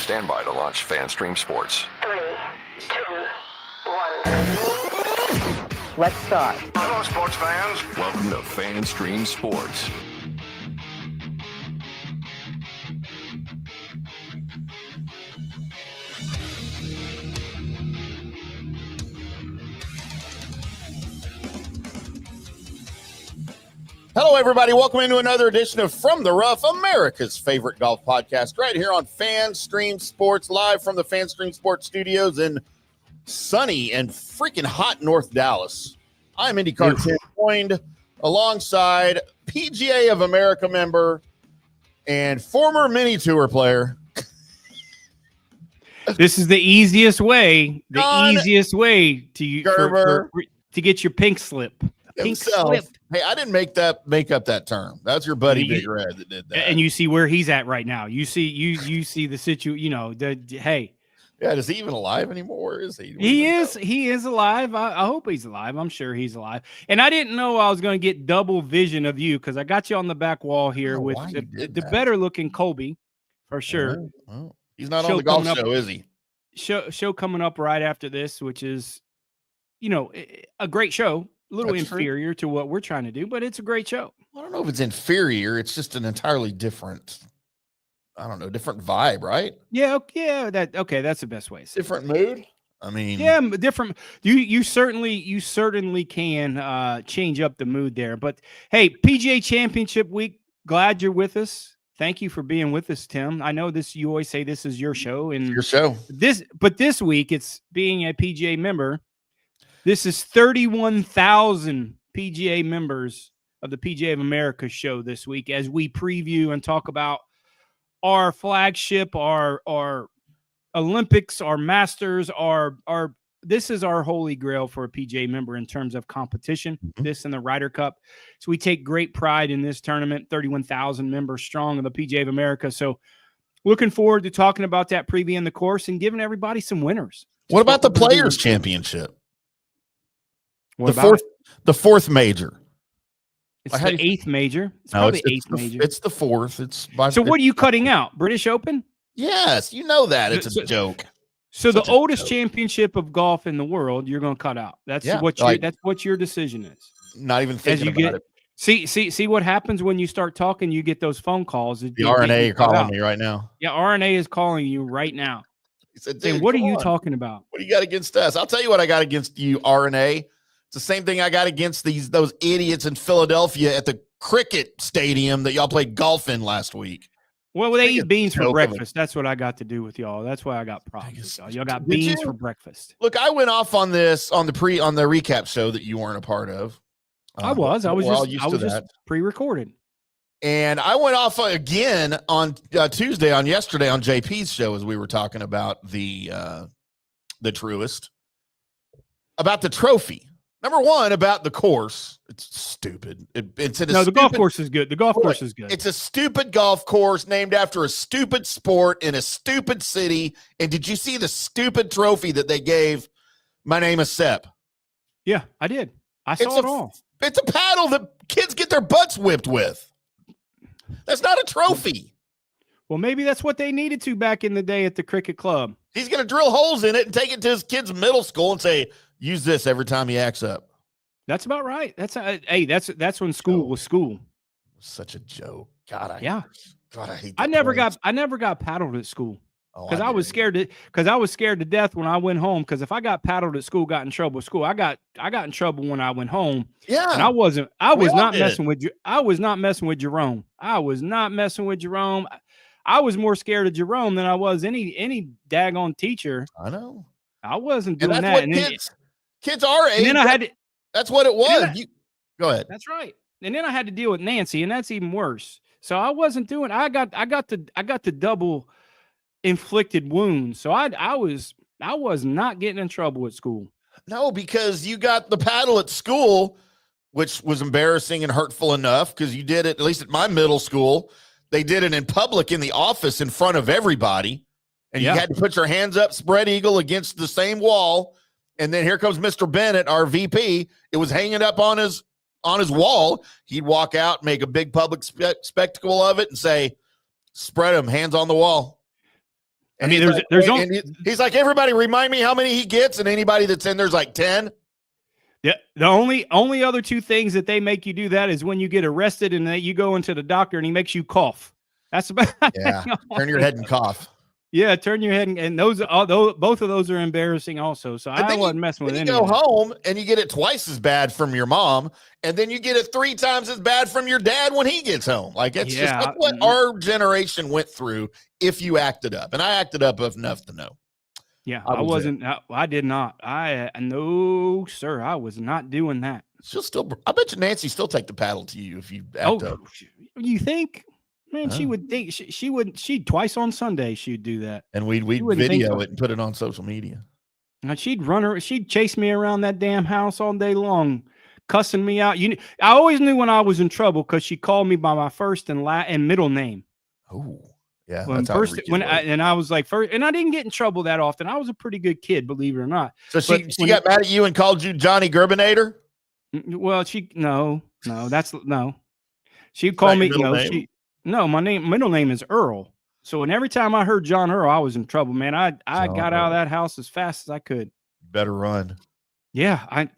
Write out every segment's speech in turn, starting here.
Stand by to launch FanStream Sports. 3, 2, 1. Let's start. Hello, sports fans. Welcome to FanStream Sports. Hello, everybody. Welcome into another edition of From the Rough, America's favorite golf podcast, right here on FanStream Sports, live from the FanStream Sports studios in sunny and freaking hot North Dallas. I'm IndyCarTim, joined alongside PGA of America member and former mini tour player. This is the easiest way. John To Gerber. To get your pink slip. Pink slip. Hey, I didn't make up that term. That's your buddy Big Red that did that. And you see where he's at right now. You see the situation. Hey. Yeah, is he even alive anymore? Is he? He is alive. I hope he's alive. I'm sure he's alive. And I didn't know I was going to get double vision of you because I got you on the back wall here with the better looking Colby for sure. Well, he's not on the golf show, is he? Show coming up right after this, which is, a great show. A little inferior to what we're trying to do, but it's a great show. I don't know if it's inferior. It's just an entirely different, different vibe, right? Yeah. That's the best way. Different mood. I mean, yeah, different. You certainly can change up the mood there. But hey, PGA Championship week. Glad you're with us. Thank you for being with us, Tim. I know this. You always say this is your show, and your show. But this week it's being a PGA member. This is 31,000 PGA members of the PGA of America show this week as we preview and talk about our flagship, our Olympics, our Masters, this is our holy grail for a PGA member in terms of competition, this and the Ryder Cup. So we take great pride in this tournament, 31,000 members strong of the PGA of America. So looking forward to talking about that, previewing the course and giving everybody some winners. What about the Players Championship? The fourth major. It's the eighth major. It's major. It's the fourth. So what are you cutting out? British Open? Yes, you know that. It's a joke. So the oldest championship of golf in the world, you're going to cut out. That's what your decision is. Not even thinking about it. See what happens when you start talking. You get those phone calls. The RNA are calling me right now. Yeah, RNA is calling you right now. He said, saying, "What are you talking about? What do you got against us?" I'll tell you what I got against you, RNA. It's the same thing I got against those idiots in Philadelphia at the cricket stadium that y'all played golf in last week. Well, they eat beans for breakfast. That's what I got to do with y'all. That's why I got problems with y'all. Y'all got beans for breakfast. Look, I went off on this on the recap show that you weren't a part of. I was just pre-recorded. And I went off again on yesterday on JP's show as we were talking about the Truist, about the trophy. Number one, about the course. It's stupid. The golf course is good. The golf course is good. It's a stupid golf course named after a stupid sport in a stupid city. And did you see the stupid trophy that they gave My Name is Sepp? Yeah, I did. I saw it all. It's a paddle that kids get their butts whipped with. That's not a trophy. Well, maybe that's what they needed to back in the day at the cricket club. He's going to drill holes in it and take it to his kid's middle school and say, use this every time he acts up. That's about right. That's when school was school. Such a joke. God, I hate that. I never got paddled at school because I was scared to death when I went home. Because if I got paddled at school, got in trouble with school, I got in trouble when I went home. Yeah, and I was not messing with Jerome. I was not messing with Jerome. I was more scared of Jerome than I was any daggone teacher. I know. I wasn't doing that. Kids our age. And then that's what it was. Go ahead. That's right. And then I had to deal with Nancy, and that's even worse. So I wasn't doing. I got the double inflicted wounds. So I was not getting in trouble at school. No, because you got the paddle at school, which was embarrassing and hurtful enough because you did it, at least at my middle school. They did it in public in the office in front of everybody. And you had to put your hands up, spread eagle against the same wall. And then here comes Mr. Bennett, our VP. It was hanging up on his wall. He'd walk out, make a big public spectacle of it and say, spread them, hands on the wall. And I mean, he's there's like, only he's like, everybody remind me how many he gets, and anybody that's in there's like 10. yeah. The only other two things that they make you do that is when you get arrested and you go into the doctor and he makes you cough. That's about Yeah, turn your head and cough. Yeah, turn your head and those both of those are embarrassing also. So I wasn't messing with then any you go of that. home and you get it twice as bad from your mom, and then you get it 3 times as bad from your dad when he gets home. Like that's what our generation went through if you acted up. And I acted up enough to know. Yeah, I did not. No, sir. I was not doing that. I bet you Nancy still take the paddle to you if you act up. You think? Man, she would think she'd twice on Sunday she'd do that. And we'd video it and put it on social media. And she'd chase me around that damn house all day long, cussing me out. I always knew when I was in trouble because she called me by my first and middle name. Oh, yeah. I was like first, and I didn't get in trouble that often. I was a pretty good kid, believe it or not. So she got mad at you and called you Johnny Gerbinator? Well, no. She called me my middle name is Earl. So every time I heard John Earl, I was in trouble, man. I got out of that house as fast as I could. Better run. Yeah, I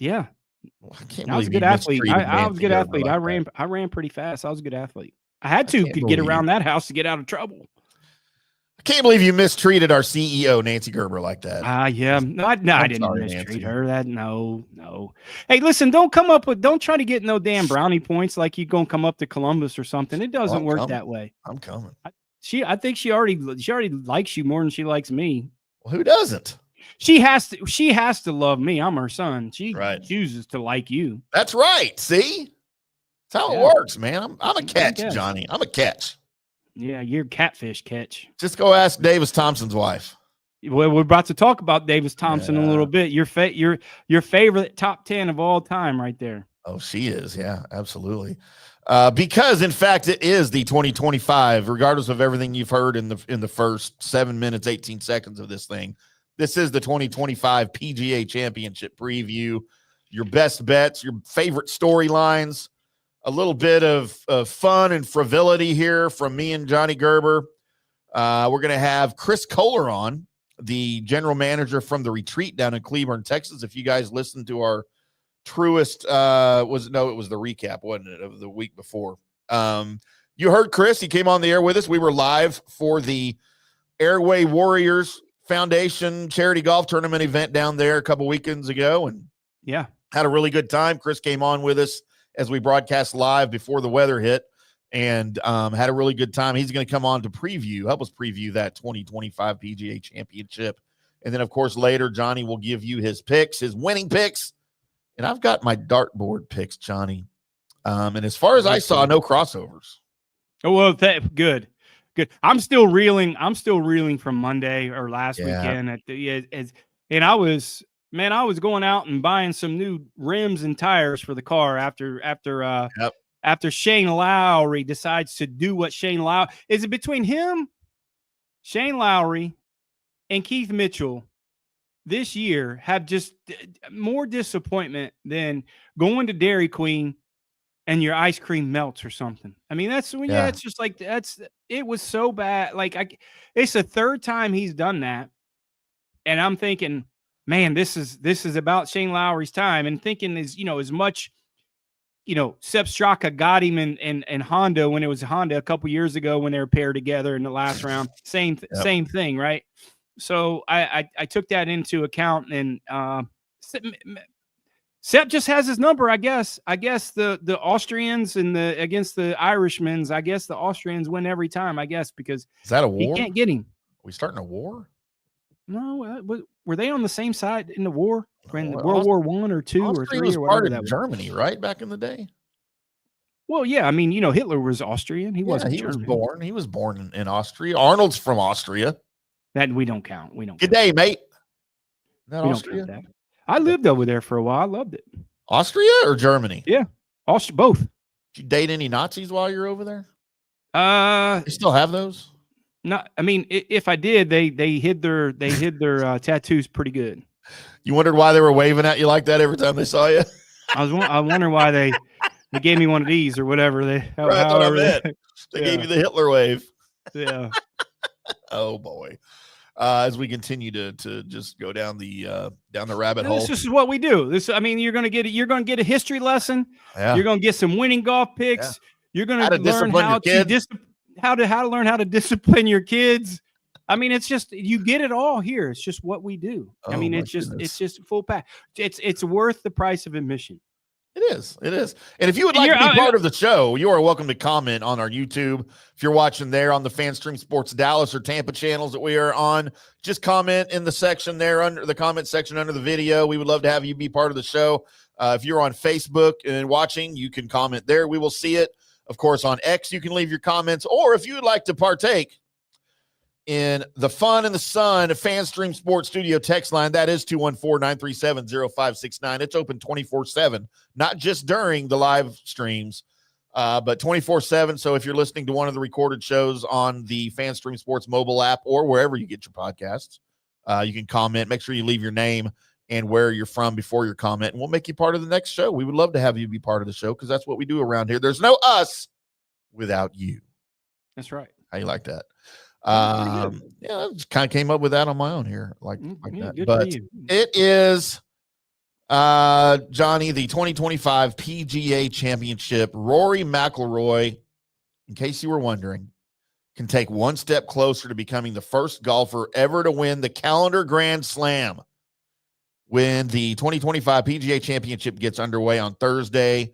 was a good athlete. I was a good athlete. I ran pretty fast. I was a good athlete. I had to get around that house to get out of trouble. I can't believe you mistreated our CEO, Nancy Gerber, like that. Yeah. No, I didn't mistreat her. No. Hey, listen, don't try to get no damn brownie points like you're going to come up to Columbus or something. It doesn't work that way. I'm coming. I think she already likes you more than she likes me. Well, who doesn't? She has to love me. I'm her son. She chooses to like you. That's right. See? That's how it works, man. I'm a catch, Johnny. I'm a catch. Yeah, you're catfish catch. Just go ask Davis Thompson's wife. Well, we're about to talk about Davis Thompson a little bit. Your favorite top 10 of all time right there. Oh, she is. Yeah, absolutely. Because in fact, it is the 2025, regardless of everything you've heard in the first 7 minutes, 18 seconds of this thing. This is the 2025 PGA Championship preview. Your best bets, your favorite storylines, a little bit of fun and frivolity here from me and Johnny Gerber. We're going to have Chris Kohler on, the general manager from the retreat down in Cleburne, Texas. If you guys listened to our truest, it was the recap, wasn't it, of the week before. You heard Chris. He came on the air with us. We were live for the Airway Warriors Foundation charity golf tournament event down there a couple weekends ago, and had a really good time. Chris came on with us as we broadcast live before the weather hit, and had a really good time. He's going to come on to help us preview that 2025 PGA Championship. And then, of course, later, Johnny will give you his picks, his winning picks. And I've got my dartboard picks, Johnny. And as far as I saw, no crossovers. Oh, well, good. I'm still reeling from Monday or last weekend. And I was going out and buying some new rims and tires for the car after Shane Lowry decides to do what Shane Lowry is. It between him, Shane Lowry, and Keith Mitchell this year have just more disappointment than going to Dairy Queen and your ice cream melts or something. I mean, it's just like it was so bad. Like it's the third time he's done that, and I'm thinking, man, this is about Shane Lowry's time, and thinking as much. Sepp Straka got him in Honda when it was Honda a couple years ago when they were paired together in the last round. Same thing, right? So I took that into account, and Sepp just has his number, I guess. I guess the Austrians against the Irishmans, I guess the Austrians win every time, I guess, because is that a war? He can't get him. Are we starting a war? No, were they on the same side in the war? In World War I or II or III was or part whatever of Germany, right? Back in the day. Well, yeah, I mean, Hitler was Austrian. He wasn't German. He was born in Austria. Arnold's from Austria. That we don't count. Good day, mate. That Austria? That. I lived over there for a while. I loved it. Austria or Germany? Yeah, both. Did you date any Nazis while you're over there? They still have those? No, I mean, if I did, they hid their tattoos pretty good. You wondered why they were waving at you like that every time they saw you? I wonder why they gave me one of these or whatever. They gave you the Hitler wave. Yeah. Oh boy. as we continue to just go down the rabbit hole. This is what we do. You're going to get a history lesson. Yeah. You're going to get some winning golf picks. Yeah. You're going to learn how to learn how to discipline your kids. I mean, it's just, you get it all here. It's just what we do. Oh, it's just full pack. It's worth the price of admission. It is. And if you would like to be part of the show, you are welcome to comment on our YouTube. If you're watching there on the FanStream Sports Dallas or Tampa channels that we are on, just comment in the section there, under the comment section under the video. We would love to have you be part of the show. If you're on Facebook and watching, you can comment there. We will see it. Of course, on X, you can leave your comments. Or if you would like to partake in the fun and the sun FanStream Sports Studio text line, that is 214-937-0569. It's open 24/7, not just during the live streams, but 24/7. So if you're listening to one of the recorded shows on the FanStream Sports mobile app or wherever you get your podcasts, you can comment. Make sure you leave your name and where you're from before your comment, and we'll make you part of the next show. We would love to have you be part of the show because that's what we do around here. There's no us without you. That's right. How you like that? I just kind of came up with that on my own here, like that. But it is Johnny, the 2025 PGA Championship. Rory McIlroy, in case you were wondering, can take one step closer to becoming the first golfer ever to win the calendar Grand Slam. When the 2025 PGA Championship gets underway on Thursday,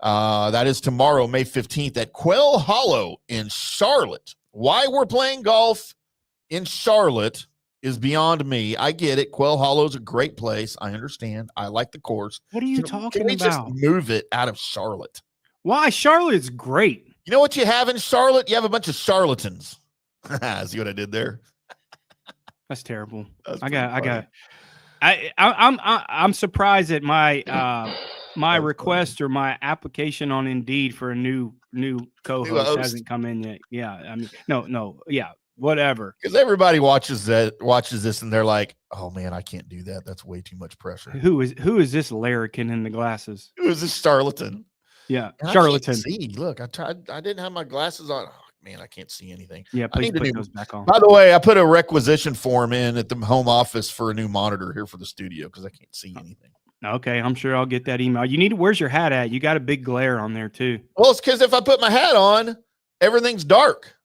that is tomorrow, May 15th, at Quail Hollow in Charlotte. Why we're playing golf in Charlotte is beyond me. I get it. Quail Hollow is a great place. I understand. I like the course. What are you talking about? Just move it out of Charlotte. Why? Charlotte's great. You know what you have in Charlotte? You have a bunch of charlatans. See what I did there? That's terrible. I'm surprised that my request or my application on Indeed for a new co-host hasn't come in yet. Yeah, I mean, no, yeah, whatever. Because everybody watches this and they're like, "Oh man, I can't do that. That's way too much pressure." Who is this larrikin in the glasses? Who is this charlatan? Yeah, and charlatan. See, look, I tried. I didn't have my glasses on. Oh, man, I can't see anything. Yeah, please put those back on. By the way, I put a requisition form in at the home office for a new monitor here for the studio because I can't see anything. Okay, I'm sure I'll get that email. Where's your hat at? You got a big glare on there too. Well, it's because if I put my hat on, everything's dark.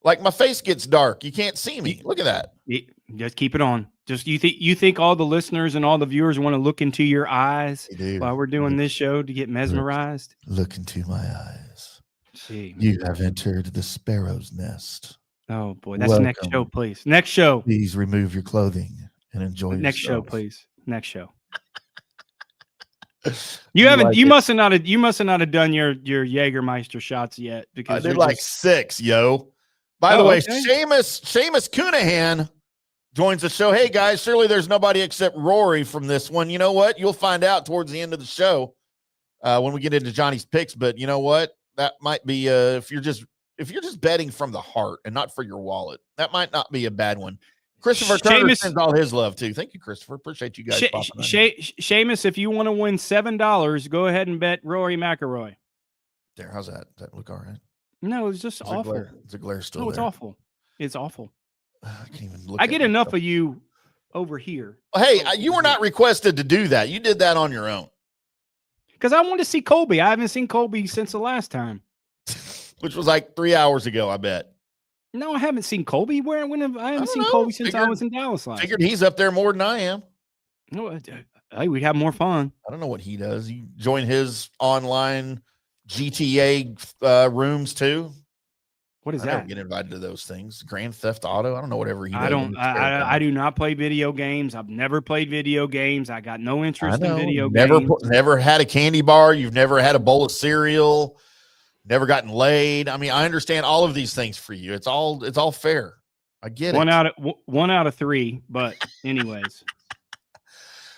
Like my face gets dark. You can't see me. Look at that. Just keep it on. Just you think all the listeners and all the viewers want to look into your eyes while we're doing this show to get mesmerized? Look into my eyes. See, you have entered the sparrow's nest. Oh boy, that's the next show, please. Next show. Please remove your clothing and enjoy next yourself. Show, please. Next show. You must have not have done your Jägermeister shots yet because I did like 6, yo. By the way, Seamus Cunahan joins the show. Hey guys, surely there's nobody except Rory from this one. You know what? You'll find out towards the end of the show when we get into Johnny's picks. But you know what? That might be if you're just betting from the heart and not for your wallet, that might not be a bad one. Christopher Turner sends all his love too. Thank you, Christopher. Appreciate you guys. Seamus, if you want to win $7, go ahead and bet Rory McIlroy. There, how's that? Does that look all right? No, it's just awful. It's a glare still. No, it's awful. It's awful. I can't even look. I get enough of you over here. Hey, you were not requested to do that. You did that on your own. Because I wanted to see Colby. I haven't seen Colby since the last time, which was like 3 hours ago. I bet. No, I haven't seen Colby. I haven't seen Colby since I was in Dallas last. Figured he's up there more than I am. No, hey, we'd have more fun. I don't know what he does. You join his online GTA rooms too. What is that? I don't get invited to those things. Grand Theft Auto. I don't know whatever he does. I do not play video games. I've never played video games. I got no interest in video games. Never had a candy bar. You've never had a bowl of cereal. Never gotten laid. I mean, I understand all of these things for you. It's all fair. I get it. 1 out of 3, but anyways.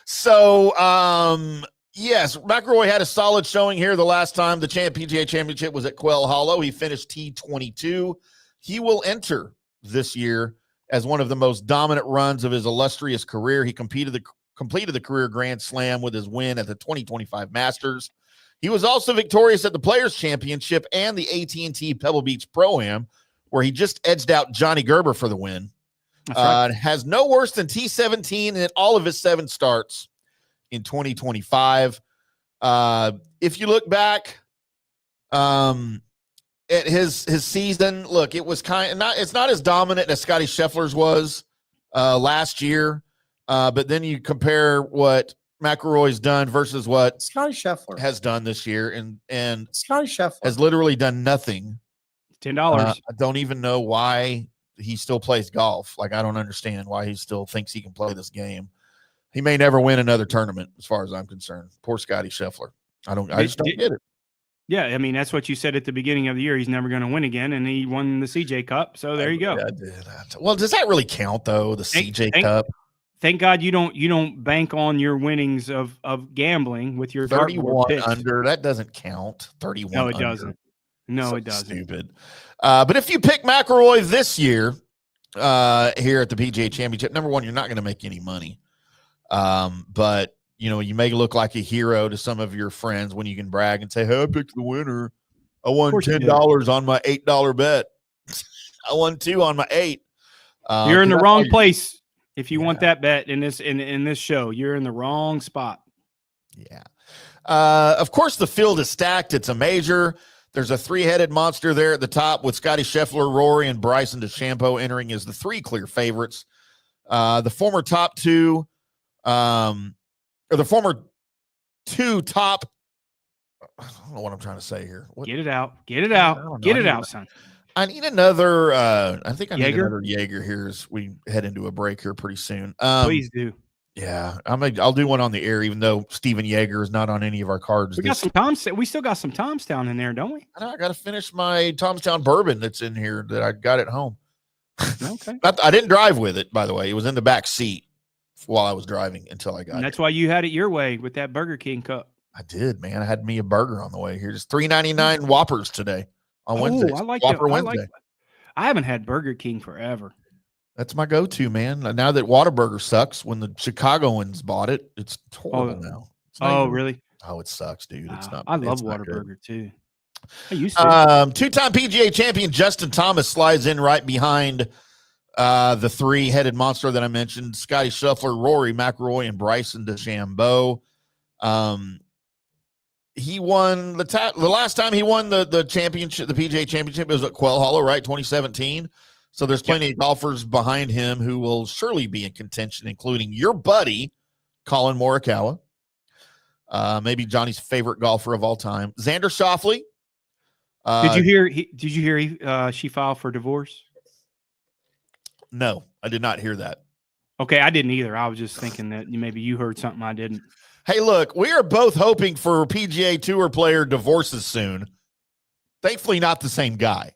So, yes, McIlroy had a solid showing here the last time the PGA Championship was at Quail Hollow. He finished T22. He will enter this year as one of the most dominant runs of his illustrious career. He completed the career Grand Slam with his win at the 2025 Masters. He was also victorious at the Players Championship and the AT&T Pebble Beach Pro-Am, where he just edged out Johnny Gerber for the win. That's right. Has no worse than T17 in all of his 7 starts in 2025. If you look back at his season, look, it was it's not as dominant as Scotty Scheffler's was last year. But then you compare what McIlroy's done versus what Scotty Scheffler has done this year, and Scotty Scheffler has literally done nothing. $10. I don't even know why he still plays golf. Like, I don't understand why he still thinks he can play this game. He may never win another tournament, as far as I'm concerned. Poor Scotty Scheffler. I just don't get it. Yeah, I mean, that's what you said at the beginning of the year. He's never going to win again, and he won the CJ Cup. So there you go. I did. Well, does that really count though? The CJ Cup. Thank God you don't bank on your winnings of gambling with your 31 under. That doesn't count. 31. No, it under. doesn't. No, So it doesn't. Stupid. But if you pick McIlroy this year here at the PGA Championship, number one, you're not going to make any money. But you may look like a hero to some of your friends when you can brag and say, "Hey, I picked the winner. I won $10 on my $8 bet. I won $2 on my 8." You're in the wrong place if you want that bet in this show. You're in the wrong spot. Yeah. Of course, the field is stacked. It's a major. There's a 3-headed monster there at the top with Scotty Scheffler, Rory, and Bryson DeChambeau entering as the 3 clear favorites. The former top 2, or the former 2 top. I don't know what I'm trying to say here. Get it out. Get it out. Get it out, son. I need another. I think I need Jaeger? another Jaeger here as we head into a break here pretty soon. Please do. Yeah, I'll do one on the air, even though Steven Jaeger is not on any of our cards. We got some Toms. We still got some Tomstown in there, don't we? I know. I got to finish my Tomstown bourbon that's in here that I got at home. Okay. I didn't drive with it, by the way. It was in the back seat while I was driving until I got And that's it. why you had it your way with that Burger King cup. I did, man. I had me a burger on the way here. Just $3.99 Whoppers today on Wednesday. I like Whopper that. Wednesday. I haven't had Burger King forever. That's my go-to, man. Now that Whataburger sucks, when the Chicagoans bought it, it's horrible now. It's not even- Really? Oh, it sucks, dude. It's not. I love it's not good. Whataburger too. I used to. 2-time PGA champion Justin Thomas slides in right behind the 3-headed monster that I mentioned: Scotty Scheffler, Rory McIlroy, and Bryson DeChambeau. He won the last time he won the championship, the PGA Championship, it was at Quail Hollow, right? 2017. So there's plenty of golfers behind him who will surely be in contention, including your buddy, Colin Morikawa. Maybe Johnny's favorite golfer of all time, Xander Schauffele. Did you hear she filed for divorce? No, I did not hear that. Okay, I didn't either. I was just thinking that maybe you heard something I didn't. Hey, look, we are both hoping for PGA Tour player divorces soon. Thankfully, not the same guy.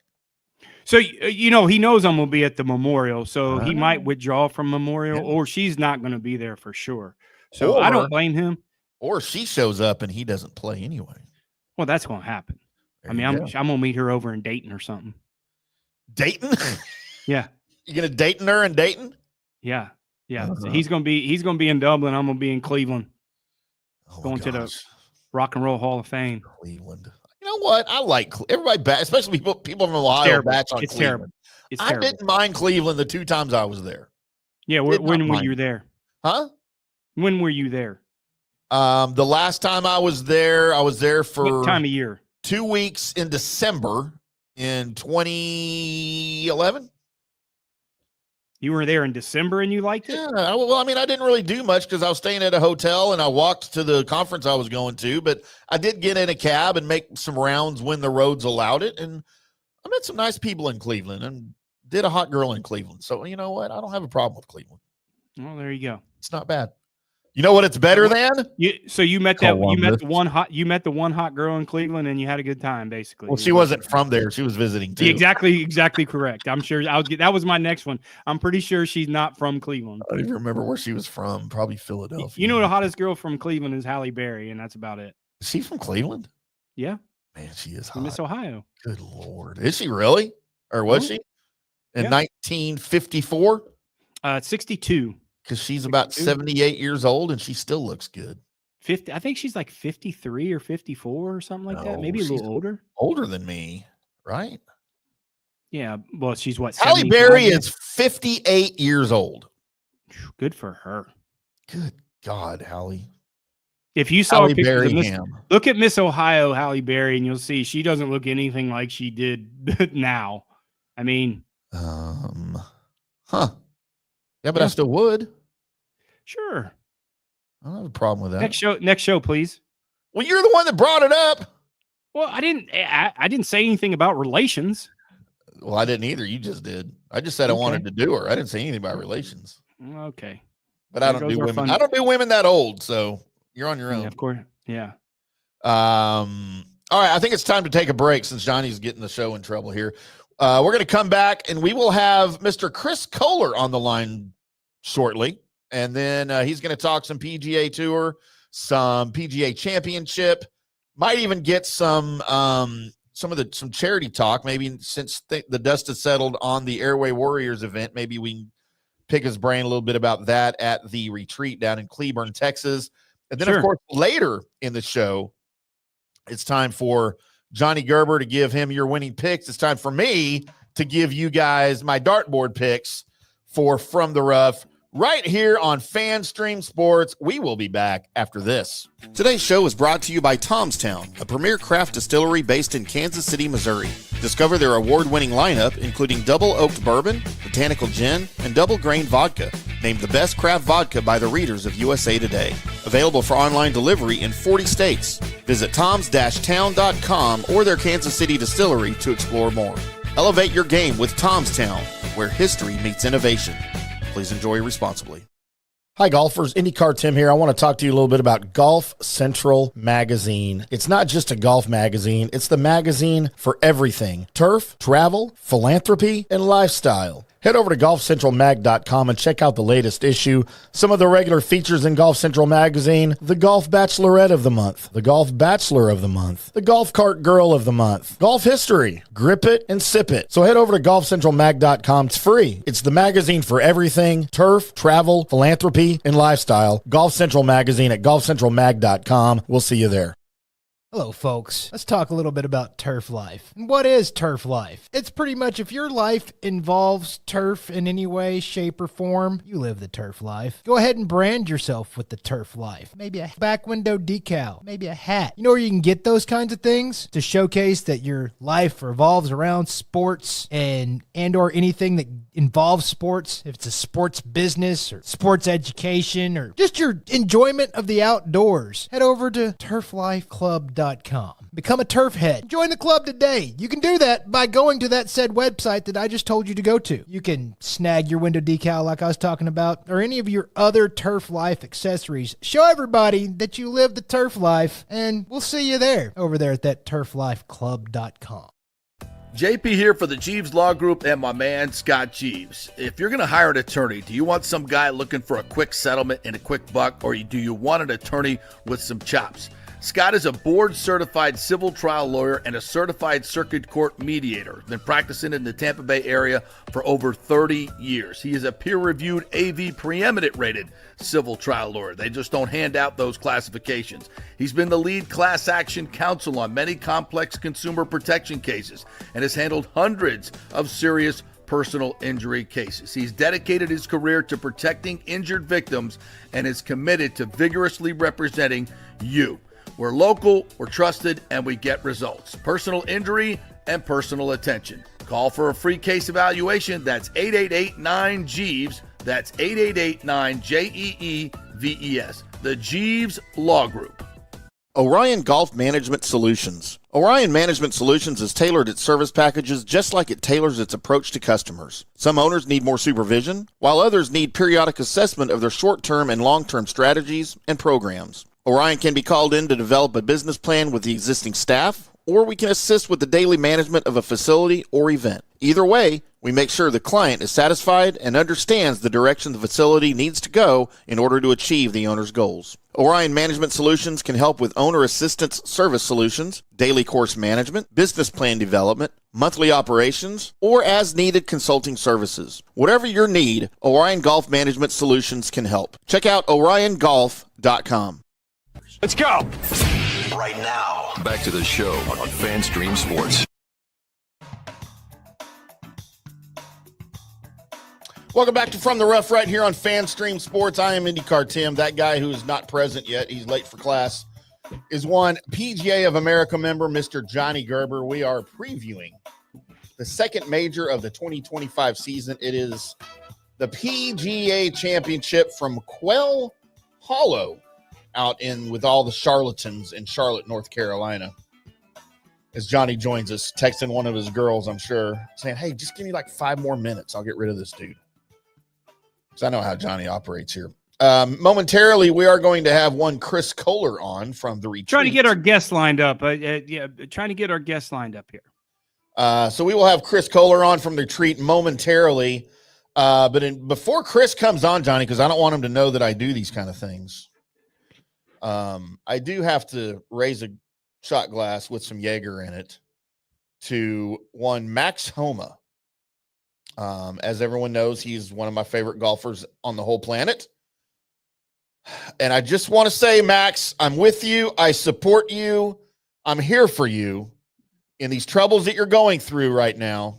So, he knows I'm going to be at the memorial, so he might withdraw from memorial, or she's not going to be there for sure. So I don't blame him. Or she shows up and he doesn't play anyway. Well, that's going to happen. There I'm going to meet her over in Dayton or something. Dayton? Yeah. You going to Dayton her in Dayton? Yeah. Yeah. So he's going to be in Dublin. I'm going to be in Cleveland. Going to the Rock and Roll Hall of Fame. Cleveland. You know what? I like everybody, especially people from Ohio. Bats on it's Cleveland. terrible. It's terrible. I didn't mind Cleveland the 2 times I was there. Yeah. When were you there? Huh? When were you there? The last time I was there for what time of year? 2 weeks in December in 2011. You were there in December and you liked it? Yeah. Well, I mean, I didn't really do much because I was staying at a hotel and I walked to the conference I was going to, but I did get in a cab and make some rounds when the roads allowed it. And I met some nice people in Cleveland and did a hot girl in Cleveland. So you know what? I don't have a problem with Cleveland. Well, there you go. It's not bad. You know what it's better than? You met the one hot girl in Cleveland and you had a good time, basically. Well, she wasn't from there. She was visiting too. Exactly correct. I'm sure that was my next one. I'm pretty sure she's not from Cleveland. I don't even remember where she was from. Probably Philadelphia. You know, the hottest girl from Cleveland is Halle Berry, and that's about it. Is she from Cleveland? Yeah. Man, she is hot. Miss Ohio. Good Lord. Is she really? Or was she? In 1954? 62. Because she's about 78 years old and she still looks good. 50. I think she's like 53 or 54 or something like that. Maybe a little older. Older than me, right? Yeah. Well, she's what? Halle 75 Berry now? is 58 years old. Good for her. Good God, Halle. If you saw Halle pictures of Berry Miss, Hamm. look at Miss Ohio Halle Berry, and you'll see she doesn't look anything like she did now. I mean, Yeah, but I Yeah. still would. sure. I don't have a problem with that. Next show, please. Well, you're the one that brought it up. Well, I didn't say anything about relations. Well, I didn't either. You just did. I just said I wanted to do her. I didn't say anything about relations. Okay. But I don't do women. I don't do women that old, so you're on your own. Yeah, of course. Yeah. All right. I think it's time to take a break since Johnny's getting the show in trouble here. We're going to come back and we will have Mr. Chris Kohler on the line shortly. And then he's going to talk some PGA Tour, some PGA Championship, might even get some charity talk. Maybe since the dust has settled on the Airway Warriors event, maybe we can pick his brain a little bit about that at the retreat down in Cleburne, Texas. And then, of course, later in the show, it's time for Johnny Gerber to give him your winning picks. It's time for me to give you guys my dartboard picks for From the Rough right here on FanStream Sports. We will be back after this. Today's show is brought to you by Tomstown, a premier craft distillery based in Kansas City, Missouri. Discover their award-winning lineup, including double oaked bourbon, botanical gin, and double grain vodka. Named the best craft vodka by the readers of USA Today. Available for online delivery in 40 states. Visit toms-town.com or their Kansas City distillery to explore more. Elevate your game with Tomstown, where history meets innovation. Please enjoy responsibly. Hi, golfers. IndyCarTim here. I want to talk to you a little bit about Golf Central Magazine. It's not just a golf magazine. It's the magazine for everything. Turf, travel, philanthropy, and lifestyle. Head over to golfcentralmag.com and check out the latest issue. Some of the regular features in Golf Central Magazine: the Golf Bachelorette of the Month, the Golf Bachelor of the Month, the Golf Cart Girl of the Month, Golf History, Grip It and Sip It. So head over to golfcentralmag.com. It's free. It's the magazine for everything: turf, travel, philanthropy, and lifestyle. Golf Central Magazine at golfcentralmag.com. We'll see you there. Hello, folks. Let's talk a little bit about turf life. What is turf life? It's pretty much if your life involves turf in any way, shape, or form, you live the turf life. Go ahead and brand yourself with the turf life. Maybe a back window decal, maybe a hat. You know where you can get those kinds of things to showcase that your life revolves around sports and or anything that involves sports. If it's a sports business or sports education or just your enjoyment of the outdoors, head over to turflifeclub.com. Become a turf head. Join the club today. You can do that by going to that said website that I just told you to go to. You can snag your window decal like I was talking about, or any of your other turf life accessories. Show everybody that you live the turf life, and we'll see you there over there at that turflifeclub.com. JP here for the Jeeves Law Group and my man Scott Jeeves. If you're going to hire an attorney, do you want some guy looking for a quick settlement and a quick buck, or do you want an attorney with some chops? Scott is a board-certified civil trial lawyer and a certified circuit court mediator. Been practicing in the Tampa Bay area for over 30 years. He is a peer-reviewed AV preeminent-rated civil trial lawyer. They just don't hand out those classifications. He's been the lead class action counsel on many complex consumer protection cases and has handled hundreds of serious personal injury cases. He's dedicated his career to protecting injured victims and is committed to vigorously representing you. We're local, we're trusted, and we get results. Personal injury and personal attention. Call for a free case evaluation. That's 888-9-JEEVES. That's 888-9-JEEVES. The Jeeves Law Group. Orion Golf Management Solutions. Orion Management Solutions has tailored its service packages just like it tailors its approach to customers. Some owners need more supervision, while others need periodic assessment of their short-term and long-term strategies and programs. Orion can be called in to develop a business plan with the existing staff, or we can assist with the daily management of a facility or event. Either way, we make sure the client is satisfied and understands the direction the facility needs to go in order to achieve the owner's goals. Orion Management Solutions can help with owner assistance service solutions, daily course management, business plan development, monthly operations, or as-needed consulting services. Whatever your need, Orion Golf Management Solutions can help. Check out oriongolf.com. Let's go. Right now. Back to the show on FanStream Sports. Welcome back to From the Rough right here on FanStream Sports. I am IndyCarTim. That guy who is not present yet, he's late for class, is one PGA of America member, Mr. Johnny Gerber. We are previewing the second major of the 2025 season. It is the PGA Championship from Quail Hollow out in with all the charlatans in Charlotte, North Carolina. As Johnny joins us, texting one of his girls, I'm sure, saying, hey, just give me like 5 more minutes. I'll get rid of this dude. Because I know how Johnny operates here. Momentarily, we are going to have one Chris Kohler on from the retreat. Trying to get our guests lined up. Trying to get our guests lined up here. So we will have Chris Kohler on from the retreat momentarily. Before Chris comes on, Johnny, because I don't want him to know that I do these kind of things, I do have to raise a shot glass with some Jaeger in it to one Max Homa. As everyone knows, he's one of my favorite golfers on the whole planet. And I just want to say, Max, I'm with you. I support you. I'm here for you in these troubles that you're going through right now,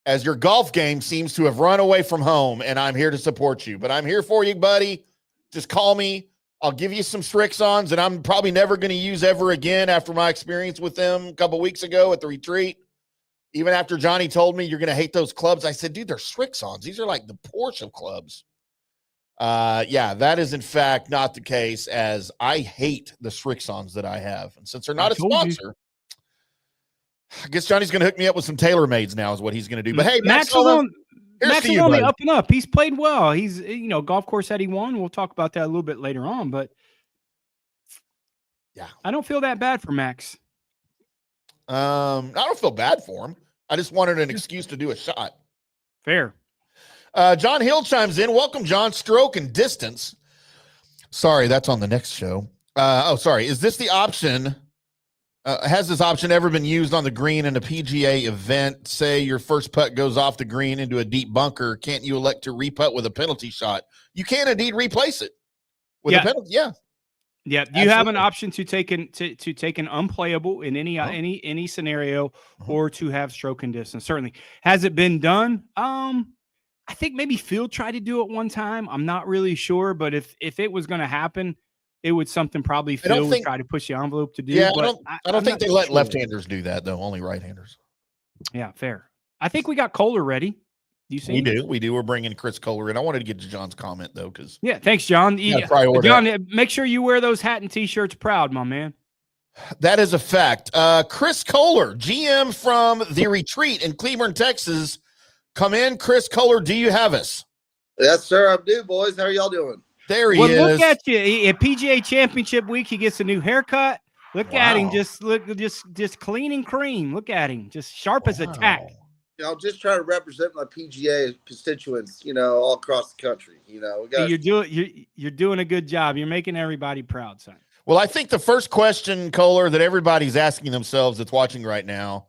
as your golf game seems to have run away from home, and I'm here to support you. But I'm here for you, buddy. Just call me. I'll give you some Strixons that I'm probably never going to use ever again after my experience with them a couple weeks ago at the retreat. Even after Johnny told me you're going to hate those clubs, I said, dude, they're Strixons. These are like the Porsche of clubs. Yeah, that is in fact not the case, as I hate the Strixons that I have. And since they're not a sponsor, I guess Johnny's going to hook me up with some TaylorMades now is what he's going to do. But hey, Max is on the up and up. He's played well. He's, golf course that he won. We'll talk about that a little bit later on, but yeah, I don't feel that bad for Max. I don't feel bad for him. I just wanted an excuse to do a shot. Fair. John Hill chimes in. Welcome, John. Stroke and distance. Sorry, that's on the next show. Sorry. Is this the option? Has this option ever been used on the green in a PGA event? Say your first putt goes off the green into a deep bunker. Can't you elect to re-putt with a penalty shot? You can indeed replace it with a penalty. Yeah. Yeah. You have an option to take an unplayable in any scenario, or to have stroke and distance. Certainly. Has it been done? I think maybe Phil tried to do it one time. I'm not really sure, but if it was going to happen, it would something probably Phil would try to push the envelope to do. Yeah, I don't think they let left-handers do that, though. Only right-handers. Yeah, fair. I think we got Kohler ready. You see? We do. We're bringing Chris Kohler in. I wanted to get to John's comment, though, because thanks, John. John, make sure you wear those hat and T-shirts proud, my man. That is a fact. Chris Kohler, GM from the retreat in Cleburne, Texas. Come in, Chris Kohler. Do you have us? Yes, sir. I do, boys. How are y'all doing? There he is. Look at you. At PGA Championship week, he gets a new haircut. Look at him. Just clean and cream. Look at him. Just sharp as a tack. I'm just trying to represent my PGA constituents, all across the country. You're doing a good job. You're making everybody proud, son. Well, I think the first question, Kohler, that everybody's asking themselves that's watching right now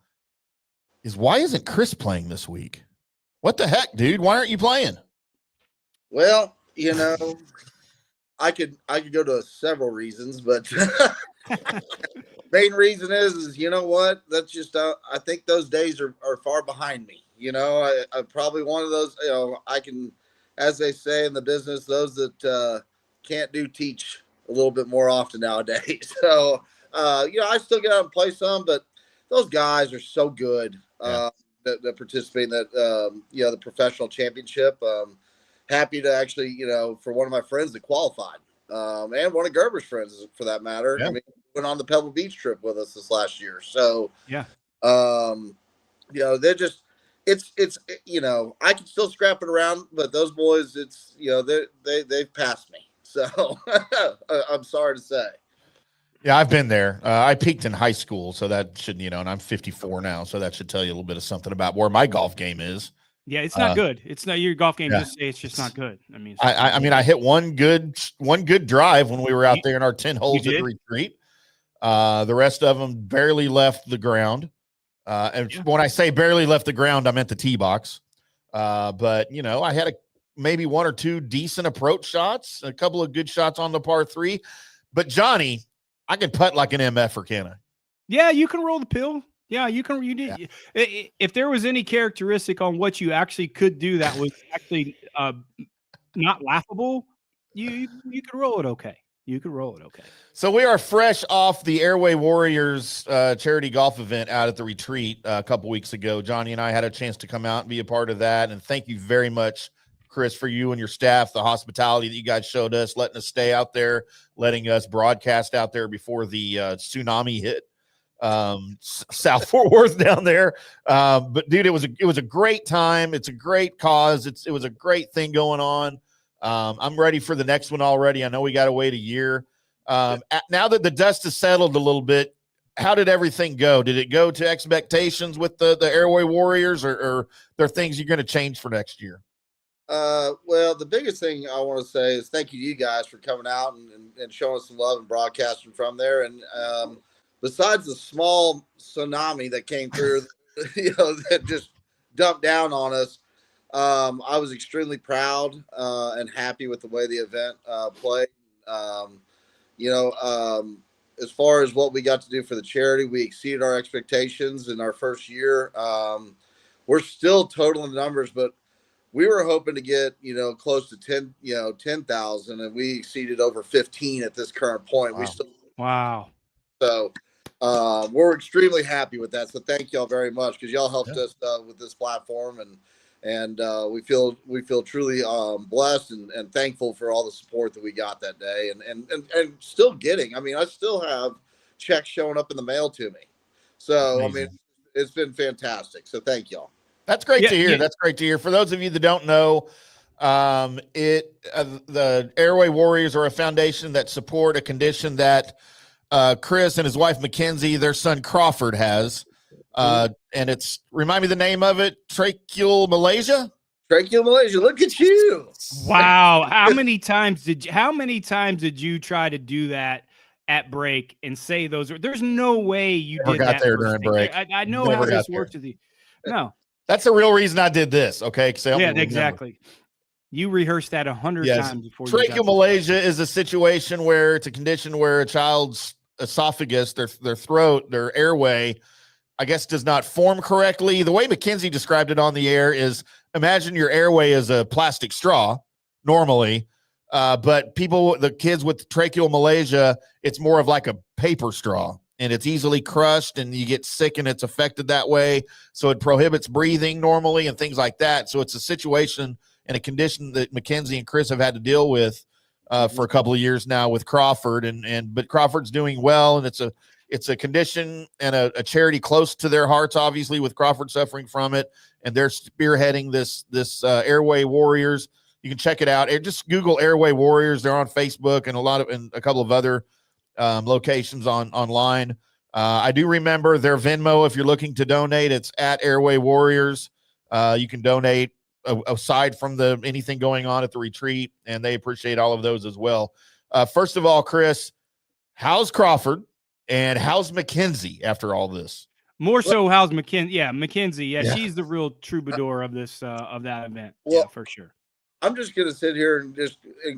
is, why isn't Chris playing this week? What the heck, dude? Why aren't you playing? Well, I could go to several reasons, but main reason is you know what? That's just I think those days are far behind me. I'm probably one of those. I can, as they say in the business, those that can't do teach a little bit more often nowadays. So I still get out and play some, but those guys are so good that participate in that the professional championship. Happy to actually, for one of my friends that qualified, and one of Gerber's friends for that matter. Yeah. I mean, went on the Pebble Beach trip with us this last year. So, yeah, they're just, it's I can still scrap it around, but those boys, it's, they've passed me. So I'm sorry to say. Yeah, I've been there. I peaked in high school, so that should, and I'm 54 now, so that should tell you a little bit of something about where my golf game is. Yeah, it's not good. It's not your golf game. Yeah. Just say it's just not good. I mean, I hit one good drive when we were out there in our 10 holes at the retreat. The rest of them barely left the ground. When I say barely left the ground, I meant the tee box. But I had maybe one or two decent approach shots, a couple of good shots on the par 3. But Johnny, I can putt like an MF-er, can I? Yeah, you can roll the pill. Yeah, you can. You did. If there was any characteristic on what you actually could do that was actually not laughable, you could roll it okay. You could roll it okay. So we are fresh off the Airway Warriors charity golf event out at the retreat a couple weeks ago. Johnny and I had a chance to come out and be a part of that. And thank you very much, Chris, for you and your staff, the hospitality that you guys showed us, letting us stay out there, letting us broadcast out there before the tsunami hit South Fort Worth down there. But dude, it was a great time. It's a great cause. It was a great thing going on. I'm ready for the next one already. I know we got to wait a year. Now that the dust has settled a little bit, how did everything go? Did it go to expectations with the Airway Warriors, or there are things you're going to change for next year? Well, the biggest thing I want to say is thank you to you guys for coming out and showing us some love and broadcasting from there. And besides the small tsunami that came through, that just dumped down on us, I was extremely proud and happy with the way the event played. As far as what we got to do for the charity, we exceeded our expectations in our first year. We're still totaling numbers, but we were hoping to get, close to 10,000, and we exceeded over 15 at this current point. Wow. So we're extremely happy with that. So thank y'all very much, because y'all helped us with this platform, and we feel truly blessed and thankful for all the support that we got that day, and still getting. I mean, I still have checks showing up in the mail to me. So amazing. I mean, it's been fantastic. So thank y'all. That's great to hear. Yeah. That's great to hear. For those of you that don't know, the Airway Warriors are a foundation that support a condition that Chris and his wife Mackenzie, their son Crawford, has. And it's, remind me the name of it, tracheal Malaysia. Look at you. Wow. How many times did you try to do that at break and say those? There's no way you never did got that there during break. I know how this works with you. No. That's the real reason I did this. Okay. Yeah, exactly. You rehearsed that 100 times before. Tracheal Malaysia is a situation where it's a condition where a child's esophagus, their throat, their airway, I guess, does not form correctly. The way Mackenzie described it on the air is, imagine your airway is a plastic straw normally, but the kids with tracheal Malaysia, it's more of like a paper straw. And it's easily crushed, and you get sick, and it's affected that way. So it prohibits breathing normally and things like that. So it's a situation and a condition that Mackenzie and Chris have had to deal with for a couple of years now with Crawford, but Crawford's doing well, and it's a condition and a charity close to their hearts, obviously, with Crawford suffering from it, and they're spearheading this Airway Warriors. You can check it out. Just Google Airway Warriors. They're on Facebook and a couple of other locations online. I do remember their Venmo. If you're looking to donate, it's at Airway Warriors. You can donate aside from anything going on at the retreat, and they appreciate all of those as well. First of all, Chris, how's Crawford and how's Mackenzie after all this? More so, how's Mackenzie? Yeah, Mackenzie. Yeah, she's the real troubadour of this of that event. Well, yeah, for sure. I'm just going to sit here and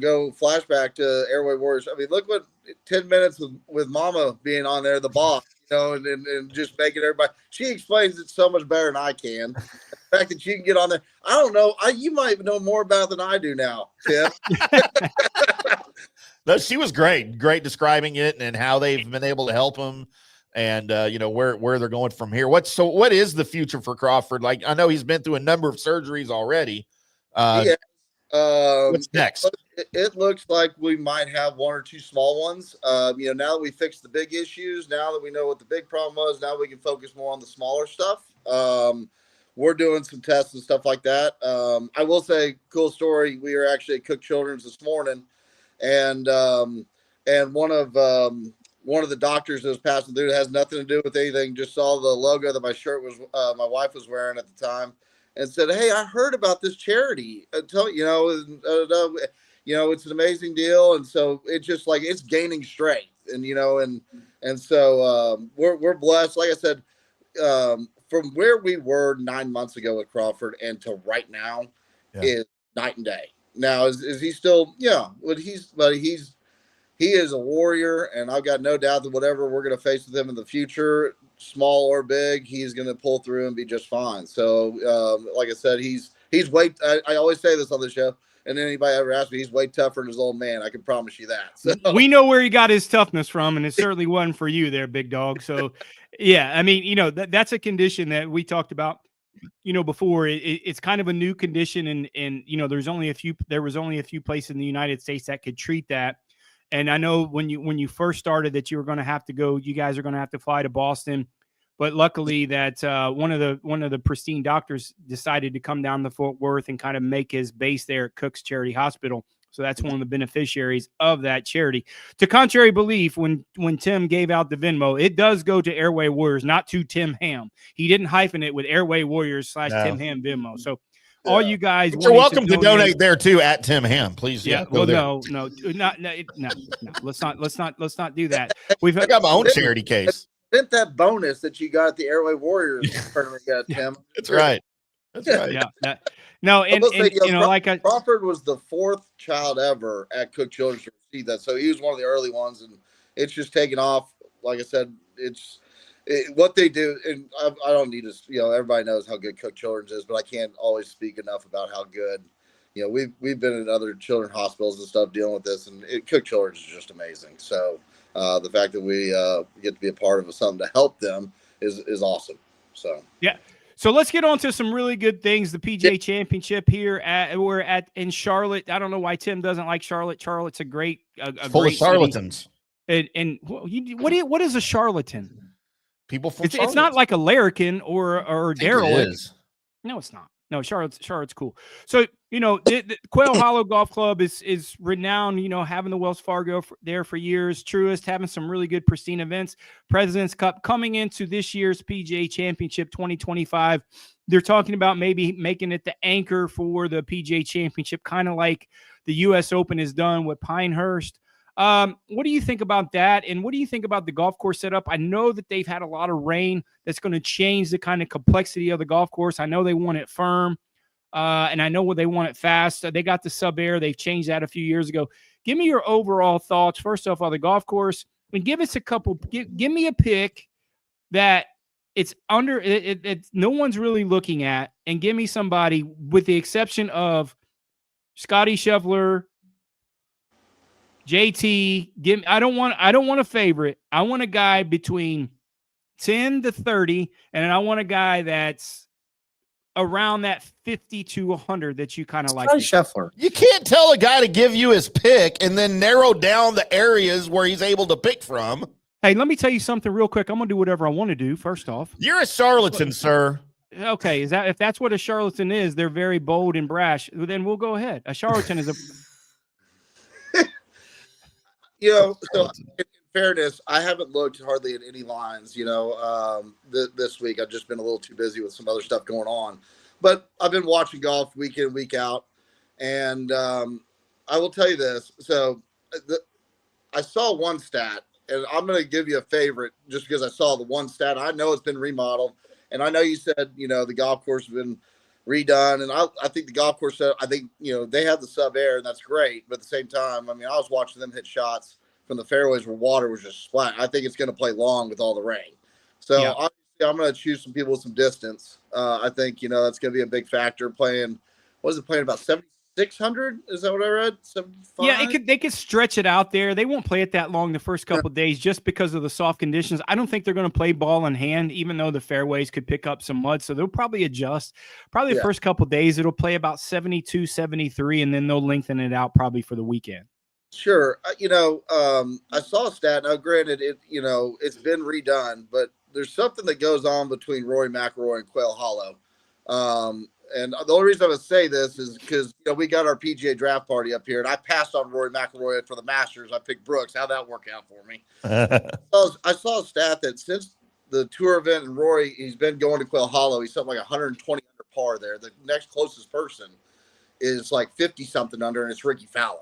go flashback to Airway Warriors. I mean, look what 10 minutes with Mama being on there, the boss, and just making everybody. She explains it so much better than I can. The fact that she can get on there, I don't know. You might know more about it than I do now, Tim. No, she was great describing it and how they've been able to help them, and where they're going from here. What is the future for Crawford? Like, I know he's been through a number of surgeries already. What's next? It looks like we might have one or two small ones. Now that we fixed the big issues, now that we know what the big problem was, now we can focus more on the smaller stuff. We're doing some tests and stuff like that. I will say, cool story. We were actually at Cook Children's this morning, and one of the doctors that was passing through, that has nothing to do with anything, just saw the logo that my wife was wearing at the time, and said, "Hey, I heard about this charity. It's an amazing deal." And so it's just like, it's gaining strength, and so we're blessed. Like I said, from where we were 9 months ago at Crawford and to right now is night and day. Now, is he still? Yeah, but he is a warrior, and I've got no doubt that whatever we're going to face with him in the future, small or big, he's going to pull through and be just fine. So, like I said, he's way. I always say this on the show, and anybody ever asks me, he's way tougher than his old man. I can promise you that. So. We know where he got his toughness from, and it certainly wasn't for you there, big dog. So, yeah, I mean, you know, that's a condition that we talked about, you know, before. It's kind of a new condition, and you know, there was only a few places in the United States that could treat that. And I know when you first started that you were going to have to go, you guys are going to have to fly to Boston, but luckily that one of the pristine doctors decided to come down to Fort Worth and kind of make his base there at Cook's Charity Hospital. So that's one of the beneficiaries of that charity. To contrary belief, when Timm gave out the Venmo, it does go to Airway Warriors, not to Timm Hamm. He didn't hyphen it with Airway Warriors / Timm Hamm Venmo. So all you guys, you're welcome to donate there too at Timm Hamm, please. Yeah. Well, no. Let's not do that. I got my own charity case. Spent that bonus that you got at the Airway Warriors tournament, Tim. That's right. That's right. Yeah. No, and you know, like Crawford was the 4th child ever at Cook Children's to receive that, so he was one of the early ones, and it's just taken off. Like I said, what they do, and I don't need to, you know, everybody knows how good Cook Children's is, but I can't always speak enough about how good, you know, we've been in other children's hospitals and stuff dealing with this, and Cook Children's is just amazing. So the fact that we get to be a part of something to help them is awesome. So yeah. So let's get on to some really good things. The PGA Championship here in Charlotte. I don't know why Timm doesn't like Charlotte. Charlotte's a great full of charlatans. And what is a charlatan? People from it's not like a larrikin or derelict. No, it's not. No, Charlotte's cool. So, you know, the Quail Hollow Golf Club is renowned, you know, having the Wells Fargo there for years. Truist, having some really good pristine events. President's Cup coming into this year's PGA Championship 2025. They're talking about maybe making it the anchor for the PGA Championship, kind of like the U.S. Open is done with Pinehurst. What do you think about that? And what do you think about the golf course setup? I know that they've had a lot of rain that's going to change the kind of complexity of the golf course. I know they want it firm, and I know they want it fast. They got the sub air. They've changed that a few years ago. Give me your overall thoughts, first off, on the golf course, and give us a couple. Give me a pick that it's under. It's no one's really looking at, and give me somebody with the exception of Scotty Scheffler, JT, I don't want a favorite. I want a guy between 10 to 30, and I want a guy that's around that 50 to 100 that you kind of like. Scheffler. You can't tell a guy to give you his pick and then narrow down the areas where he's able to pick from. Hey, let me tell you something real quick. I'm going to do whatever I want to do, first off. You're a charlatan, sir. Okay, if that's what a charlatan is, they're very bold and brash. Then we'll go ahead. A charlatan is a... You know, so in fairness, I haven't looked hardly at any lines, you know, this week. I've just been a little too busy with some other stuff going on. But I've been watching golf week in, week out. And I will tell you this. So I saw one stat, and I'm going to give you a favorite just because I saw the one stat. I know it's been remodeled. And I know you said, you know, the golf course has been redone, and I think the golf course, I think, you know, they have the sub air, and that's great, but at the same time, I mean, I was watching them hit shots from the fairways where water was just splat. I think it's going to play long with all the rain, so yeah. Obviously I'm going to choose some people with some distance. I think, you know, that's going to be a big factor. Playing about 7,600, is that what I read? 75? Yeah, they could stretch it out there. They won't play it that long the first couple of days just because of the soft conditions. I don't think they're going to play ball in hand, even though the fairways could pick up some mud. So they'll probably adjust. Probably the first couple of days, it'll play about 72, 73, and then they'll lengthen it out probably for the weekend. Sure. You know, I saw a stat. Now, granted, you know, it's been redone, but there's something that goes on between Rory McIlroy and Quail Hollow. And the only reason I would say this is because, you know, we got our PGA draft party up here, and I passed on Rory McIlroy for the Masters. I picked Brooks. How'd that work out for me? I saw a stat that since the tour event and Rory, he's been going to Quail Hollow. He's something like 120 under par there. The next closest person is like 50-something under, and it's Ricky Fowler.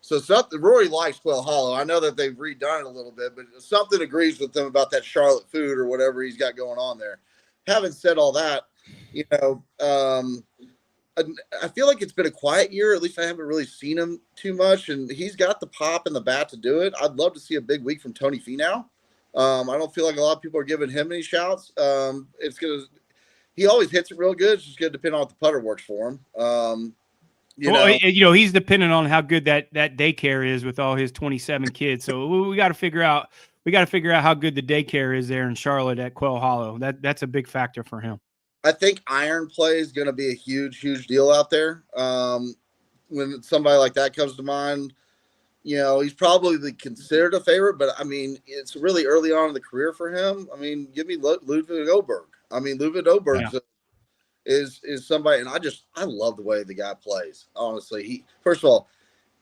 So Rory likes Quail Hollow. I know that they've redone it a little bit, but something agrees with them about that Charlotte food or whatever he's got going on there. Having said all that, you know, I feel like it's been a quiet year. At least I haven't really seen him too much, and he's got the pop and the bat to do it. I'd love to see a big week from Tony Finau. I don't feel like a lot of people are giving him any shouts. He always hits it real good. It's just going to depend on what the putter works for him. He's dependent on how good that daycare is with all his 27 kids. So we got to figure out how good the daycare is there in Charlotte at Quail Hollow. That's a big factor for him. I think iron play is going to be a huge deal out there. When somebody like that comes to mind, he's probably considered a favorite, but I mean, it's really early on in the career for him. I mean, give me Ludwig Oberg. I mean, Ludwig Oberg is somebody, and I love the way the guy plays. Honestly, first of all,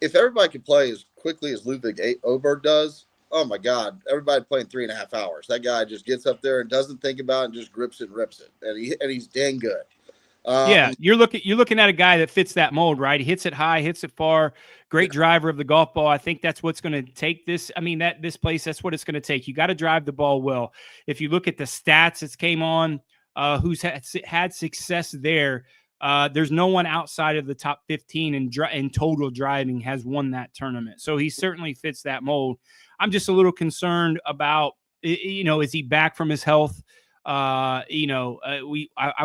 if everybody could play as quickly as Ludwig Oberg does, oh my God, everybody playing 3.5 hours. That guy just gets up there and doesn't think about it and just grips it and rips it, and he's dang good. You're looking at a guy that fits that mold, right? He hits it high, hits it far, great driver of the golf ball. I think that's what's going to take this. I mean, this place, that's what it's going to take. You got to drive the ball well. If you look at the stats that came on, who's had success there, there's no one outside of the top 15 in total driving has won that tournament. So he certainly fits that mold. I'm just a little concerned about, is he back from his health? I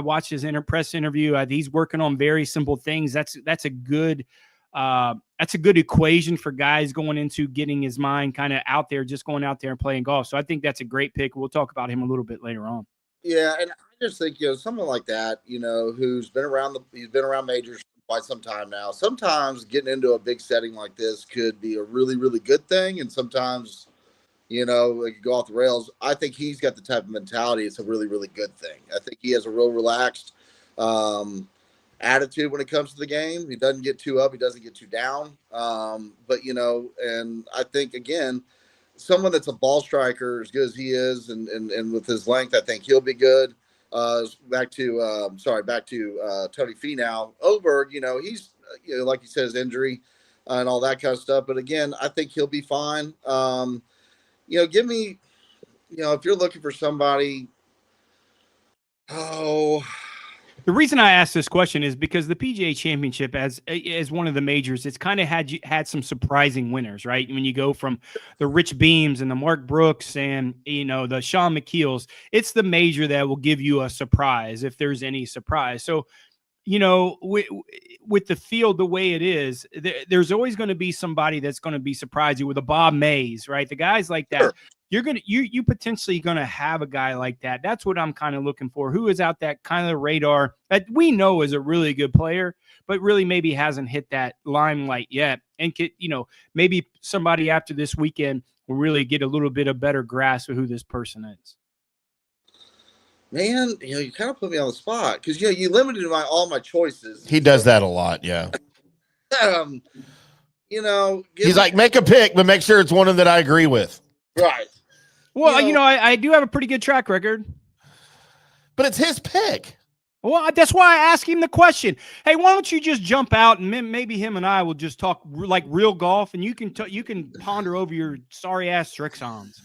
watched his press interview. He's working on very simple things. That's a good equation for guys going into getting his mind kind of out there, just going out there and playing golf. So I think that's a great pick. We'll talk about him a little bit later on. Yeah, and I just think someone like that, who's been around majors for quite some time now. Sometimes getting into a big setting like this could be a really, really good thing, and sometimes it could go off the rails. I think he's got the type of mentality. It's a really, really good thing. I think he has a real relaxed attitude when it comes to the game. He doesn't get too up. He doesn't get too down. And I think, again, someone that's a ball striker as good as he is and with his length, I think he'll be good. Back to Tony Finau. Oberg, he's, like you said, his injury and all that kind of stuff. But again, I think he'll be fine. Give me, if you're looking for somebody, the reason I asked this question is because the PGA Championship, as one of the majors, it's kind of had some surprising winners, right? When you go from the Rich Beams and the Mark Brooks and the Sean McKeels, it's the major that will give you a surprise if there's any surprise. So, with the field the way it is, there's always going to be somebody that's going to be surprised you with a Bob Mays, right? The guys like that. Sure. You potentially going to have a guy like that. That's what I'm kind of looking for. Who is out that kind of the radar that we know is a really good player, but really maybe hasn't hit that limelight yet. And maybe somebody after this weekend will really get a little bit of better grasp of who this person is. Man, you kind of put me on the spot because you limited all my choices. He does that a lot, yeah. He's like, make a pick, but make sure it's one that I agree with. Right. Well, I do have a pretty good track record, but it's his pick. Well, that's why I asked him the question. Hey, why don't you just jump out and maybe him and I will just talk like real golf, and you can ponder over your sorry ass Strixons.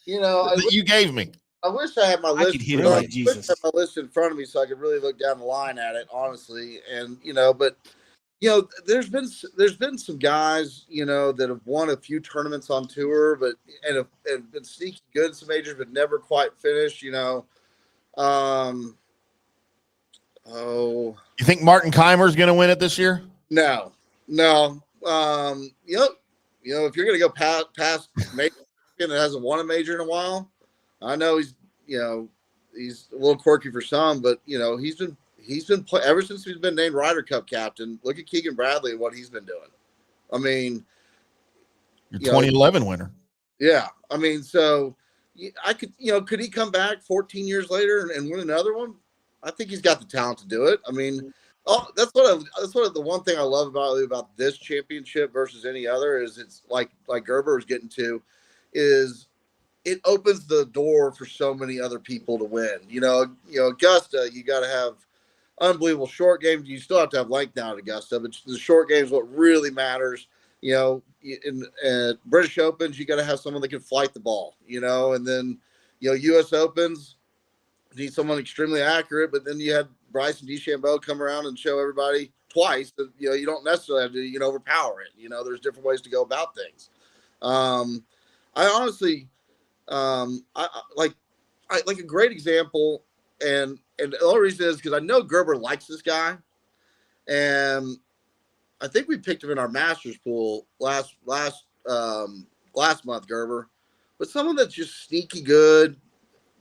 You gave me. I wish I had my list. I could hit it like Jesus. I have my list in front of me so I could really look down the line at it, honestly. And but there's been some guys that have won a few tournaments on tour, but and have been sneaky good in some majors, but never quite finished. You think Martin Keimer's going to win it this year? No. If you're going to go past major that hasn't won a major in a while. I know he's a little quirky for some, but he's been ever since he's been named Ryder Cup captain. Look at Keegan Bradley and what he's been doing. I mean, your 2011 winner. Yeah, I mean, so I could could he come back 14 years later and win another one? I think he's got the talent to do it. I mean, that's what the one thing I love about this championship versus any other is it's like Gerber is getting to is. It opens the door for so many other people to win. Augusta, you got to have unbelievable short games. You still have to have length now at Augusta, but the short game is what really matters. In British Opens, you got to have someone that can flight the ball, and then, U.S. Opens, you need someone extremely accurate, but then you had Bryson DeChambeau come around and show everybody twice that, you don't necessarily have to, overpower it. There's different ways to go about things. I honestly, like a great example, and the only reason is because I know Gerber likes this guy, and I think we picked him in our Masters pool last month, Gerber, but someone that's just sneaky good,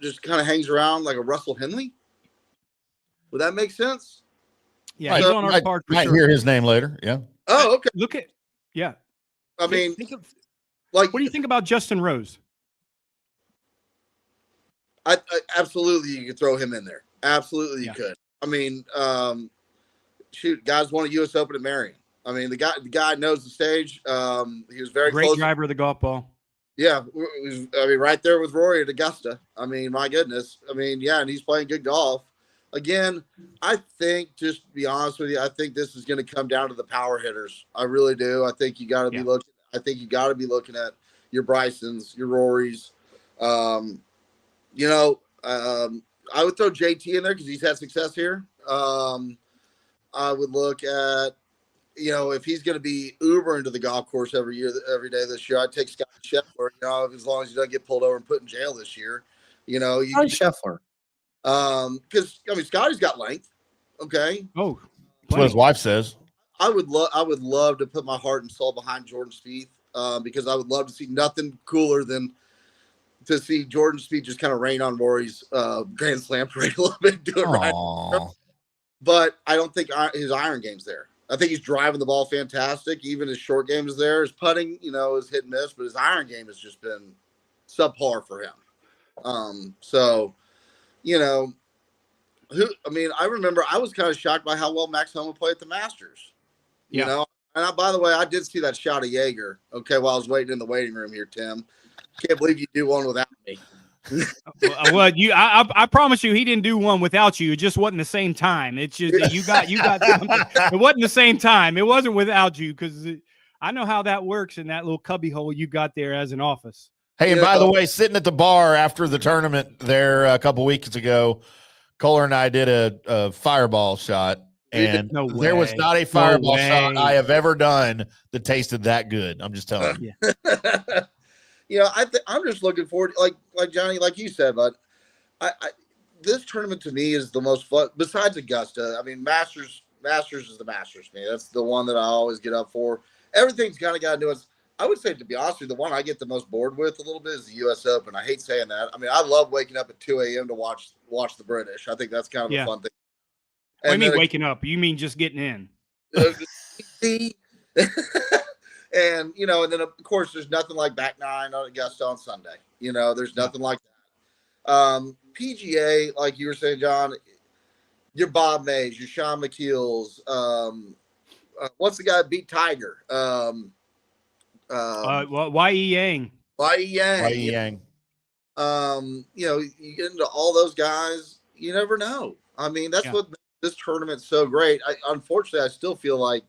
just kind of hangs around like a Russell Henley. Would that make sense? Yeah, he's on our card for might sure. hear his name later. Yeah. Oh, okay. Look at, yeah. I mean, What do you think about Justin Rose? I absolutely, you could throw him in there. Absolutely, you Yeah. could. I mean, shoot, guys won a U.S. Open at Marion. I mean, the guy knows the stage. He was very Great close. driver of the golf ball. Yeah, right there with Rory at Augusta. I mean, my goodness. I mean, yeah, and he's playing good golf. Again, I think, just to be honest with you, I think this is going to come down to the power hitters. I really do. I think you got to be looking. I think you got to be looking at your Brysons, your Rorys. I would throw JT in there because he's had success here. I would look at, if he's going to be Uber into the golf course every day this year, I'd take Scott Scheffler, as long as he doesn't get pulled over and put in jail this year. Scheffler. Because Scotty's got length. Okay. Oh, That's what his wife says. I would love to put my heart and soul behind Jordan Spieth, because I would love to see nothing cooler than to see Jordan Spieth just kind of rain on Rory's Grand Slam parade a little bit, do it right. But I don't think his iron game's there. I think he's driving the ball fantastic. Even his short game is there. His putting, is hit and miss, but his iron game has just been subpar for him. I remember I was kind of shocked by how well Max Homa played at the Masters. And by the way, I did see that shot of Jaeger. Okay, while I was waiting in the waiting room here, Tim. Can't believe you do one without me. I promise you, he didn't do one without you. It just wasn't the same time. It's just that you got something. It wasn't the same time. It wasn't without you, because I know how that works in that little cubby hole you got there as an office. Hey, and by the way, sitting at the bar after the tournament there a couple weeks ago, Kohler and I did a fireball shot, and there was not a fireball shot I have ever done that tasted that good. I'm just telling you. I'm just looking forward, like Johnny, like you said, bud. This tournament to me is the most fun besides Augusta. I mean, Masters is the Masters to me. That's the one that I always get up for. Everything's kind of got to do with. I would say, to be honest with you, the one I get the most bored with a little bit is the U.S. Open. I hate saying that. I mean, I love waking up at 2 a.m. to watch the British. I think that's kind of a fun thing. What do you mean waking up? You mean just getting in? And, and then, of course, there's nothing like back nine on Augusta on Sunday. There's nothing like that. PGA, like you were saying, John, your Bob Mays, your Sean McKeel's. What's the guy that beat Tiger? Y.E. Yang. You get into all those guys, you never know. I mean, that's what makes this tournament's so great. Unfortunately, I still feel like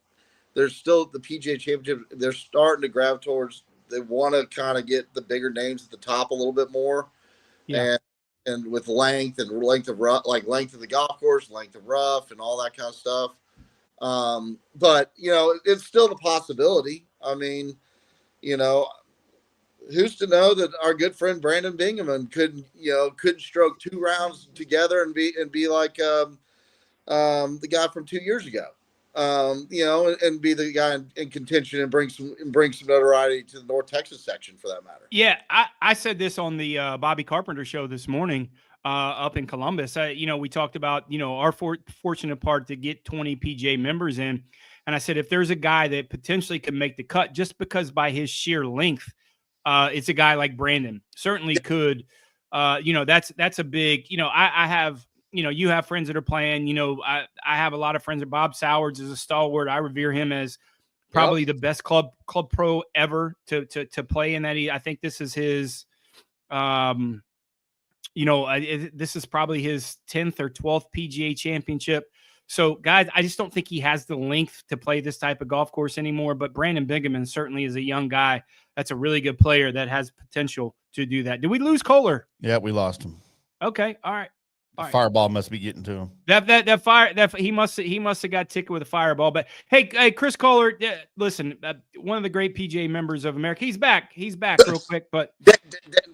there's still the PGA Championship. They're starting to gravitate towards. They want to kind of get the bigger names at the top a little bit more, and with length of rough, like length of the golf course, length of rough, and all that kind of stuff. But it's still the possibility. I mean, who's to know that our good friend Brandon Bingaman couldn't stroke 2 rounds together and be like the guy from 2 years ago. And be the guy in contention and bring some notoriety to the North Texas section for that matter. Yeah, I said this on the Bobby Carpenter show this morning up in Columbus. We talked about our fortunate part to get 20 PGA members in, and I said if there's a guy that potentially could make the cut just because by his sheer length, it's a guy like Brandon certainly could. That's a big. I have. You have friends that are playing, I have a lot of friends that Bob Sowards is a stalwart. I revere him as probably the best club pro ever to play in that. I think this is his, this is probably his 10th or 12th PGA championship. So guys, I just don't think he has the length to play this type of golf course anymore, but Brandon Bingaman certainly is a young guy. That's a really good player that has potential to do that. Did we lose Kohler? Yeah, we lost him. Okay. All right. Fireball must be getting to him. He must have got ticked with a fireball. But hey, Chris Kohler, listen, one of the great PGA members of America. He's back real quick. But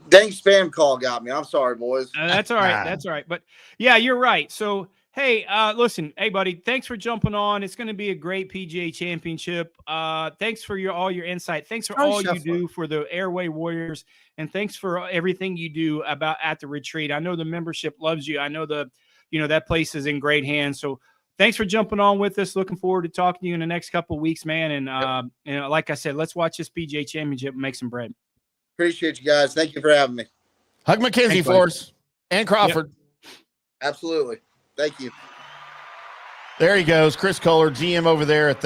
Dang spam call got me. I'm sorry, boys. That's all right. That's all right. But yeah, you're right. So, hey, listen, hey, buddy, thanks for jumping on. It's going to be a great PGA Championship. Thanks for all your insight. Thanks for all you do for the Airway Warriors, and thanks for everything you do at the retreat. I know the membership loves you. I know that place is in great hands. So, thanks for jumping on with us. Looking forward to talking to you in the next couple of weeks, man. And like I said, let's watch this PGA Championship and make some bread. Appreciate you guys. Thank you for having me. Hug McKenzie for us and Crawford. Yep. Absolutely. Thank you. There he goes. Chris Kohler, GM over there at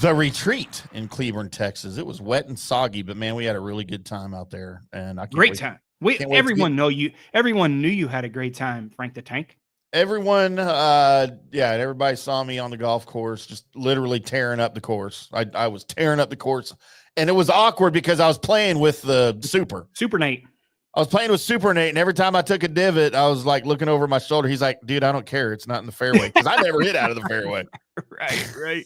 the retreat in Cleburne, Texas. It was wet and soggy, but man, we had a really good time out there. And great time. Everyone knew you had a great time, Frank the Tank. Everyone, everybody saw me on the golf course, just literally tearing up the course. I was tearing up the course, and it was awkward because I was playing with the Super Nate. I was playing with Super Nate, and every time I took a divot, I was like looking over my shoulder. He's like, "Dude, I don't care. It's not in the fairway," because I never hit out of the fairway. Right.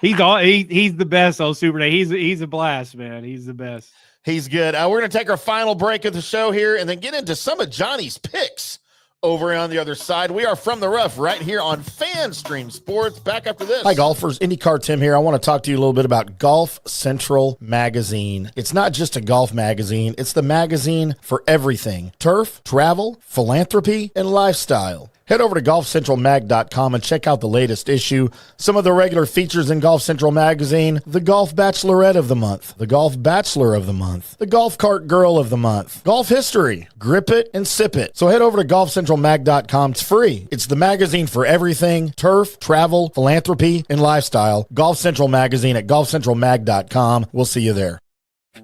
He's the best, old Super Nate. He's a blast, man. He's the best. He's good. We're gonna take our final break of the show here, and then get into some of Johnny's picks. Over on the other side, we are From the Rough right here on FanStream Sports. Back after this. Hi, golfers. IndyCarTim here. I want to talk to you a little bit about Golf Central Magazine. It's not just a golf magazine. It's the magazine for everything. Turf, travel, philanthropy, and lifestyle. Head over to golfcentralmag.com and check out the latest issue. Some of the regular features in Golf Central Magazine: the Golf Bachelorette of the Month, the Golf Bachelor of the Month, the Golf Cart Girl of the Month, Golf History, Grip It and Sip It. So head over to golfcentralmag.com. It's free. It's the magazine for everything: turf, travel, philanthropy, and lifestyle. Golf Central Magazine at golfcentralmag.com. We'll see you there.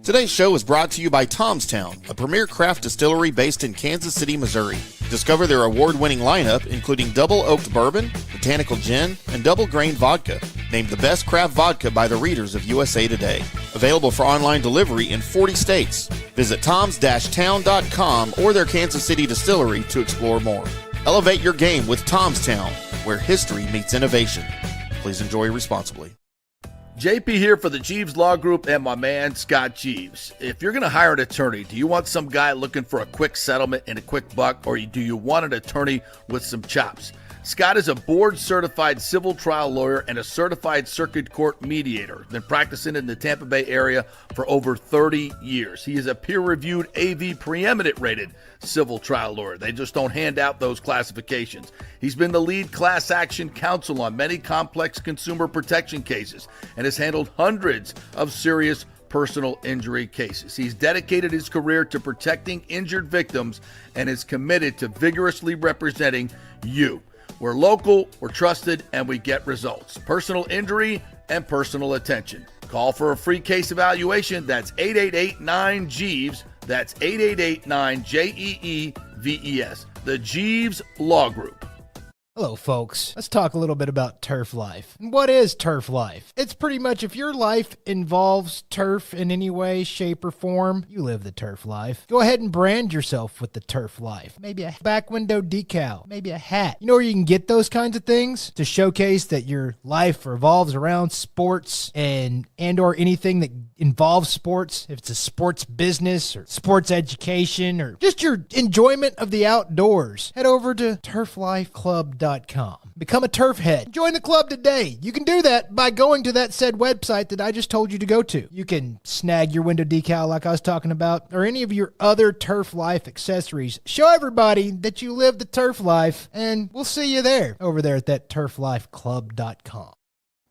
Today's show is brought to you by Tomstown, a premier craft distillery based in Kansas City, Missouri. Discover their award-winning lineup, including double oaked bourbon, botanical gin, and double grain vodka, named the best craft vodka by the readers of USA Today. Available for online delivery in 40 states. Visit toms-town.com or their Kansas City distillery to explore more. Elevate your game with Tomstown, where history meets innovation. Please enjoy responsibly. JP here for the Jeeves Law Group and my man Scott Jeeves. If you're going to hire an attorney, do you want some guy looking for a quick settlement and a quick buck, or do you want an attorney with some chops? Scott is a board-certified civil trial lawyer and a certified circuit court mediator. Been practicing in the Tampa Bay area for over 30 years. He is a peer-reviewed AV preeminent rated civil trial lawyer. They just don't hand out those classifications. He's been the lead class action counsel on many complex consumer protection cases and has handled hundreds of serious personal injury cases. He's dedicated his career to protecting injured victims and is committed to vigorously representing you. We're local, we're trusted, and we get results. Personal injury and personal attention. Call for a free case evaluation. That's 888-9-JEEVES. That's 888-9-JEEVES. The Jeeves Law Group. Hello, folks. Let's talk a little bit about turf life. And what is turf life? It's pretty much if your life involves turf in any way, shape, or form, you live the turf life. Go ahead and brand yourself with the turf life. Maybe a back window decal, maybe a hat. You know where you can get those kinds of things to showcase that your life revolves around sports and or anything that involves sports. If it's a sports business or sports education or just your enjoyment of the outdoors, head over to turflifeclub.com. Become a turf head. Join the club today. You can do that by going to that said website that I just told you to go to. You can snag your window decal like I was talking about, or any of your other turf life accessories. Show everybody that you live the turf life, and we'll see you there over there at that turflifeclub.com.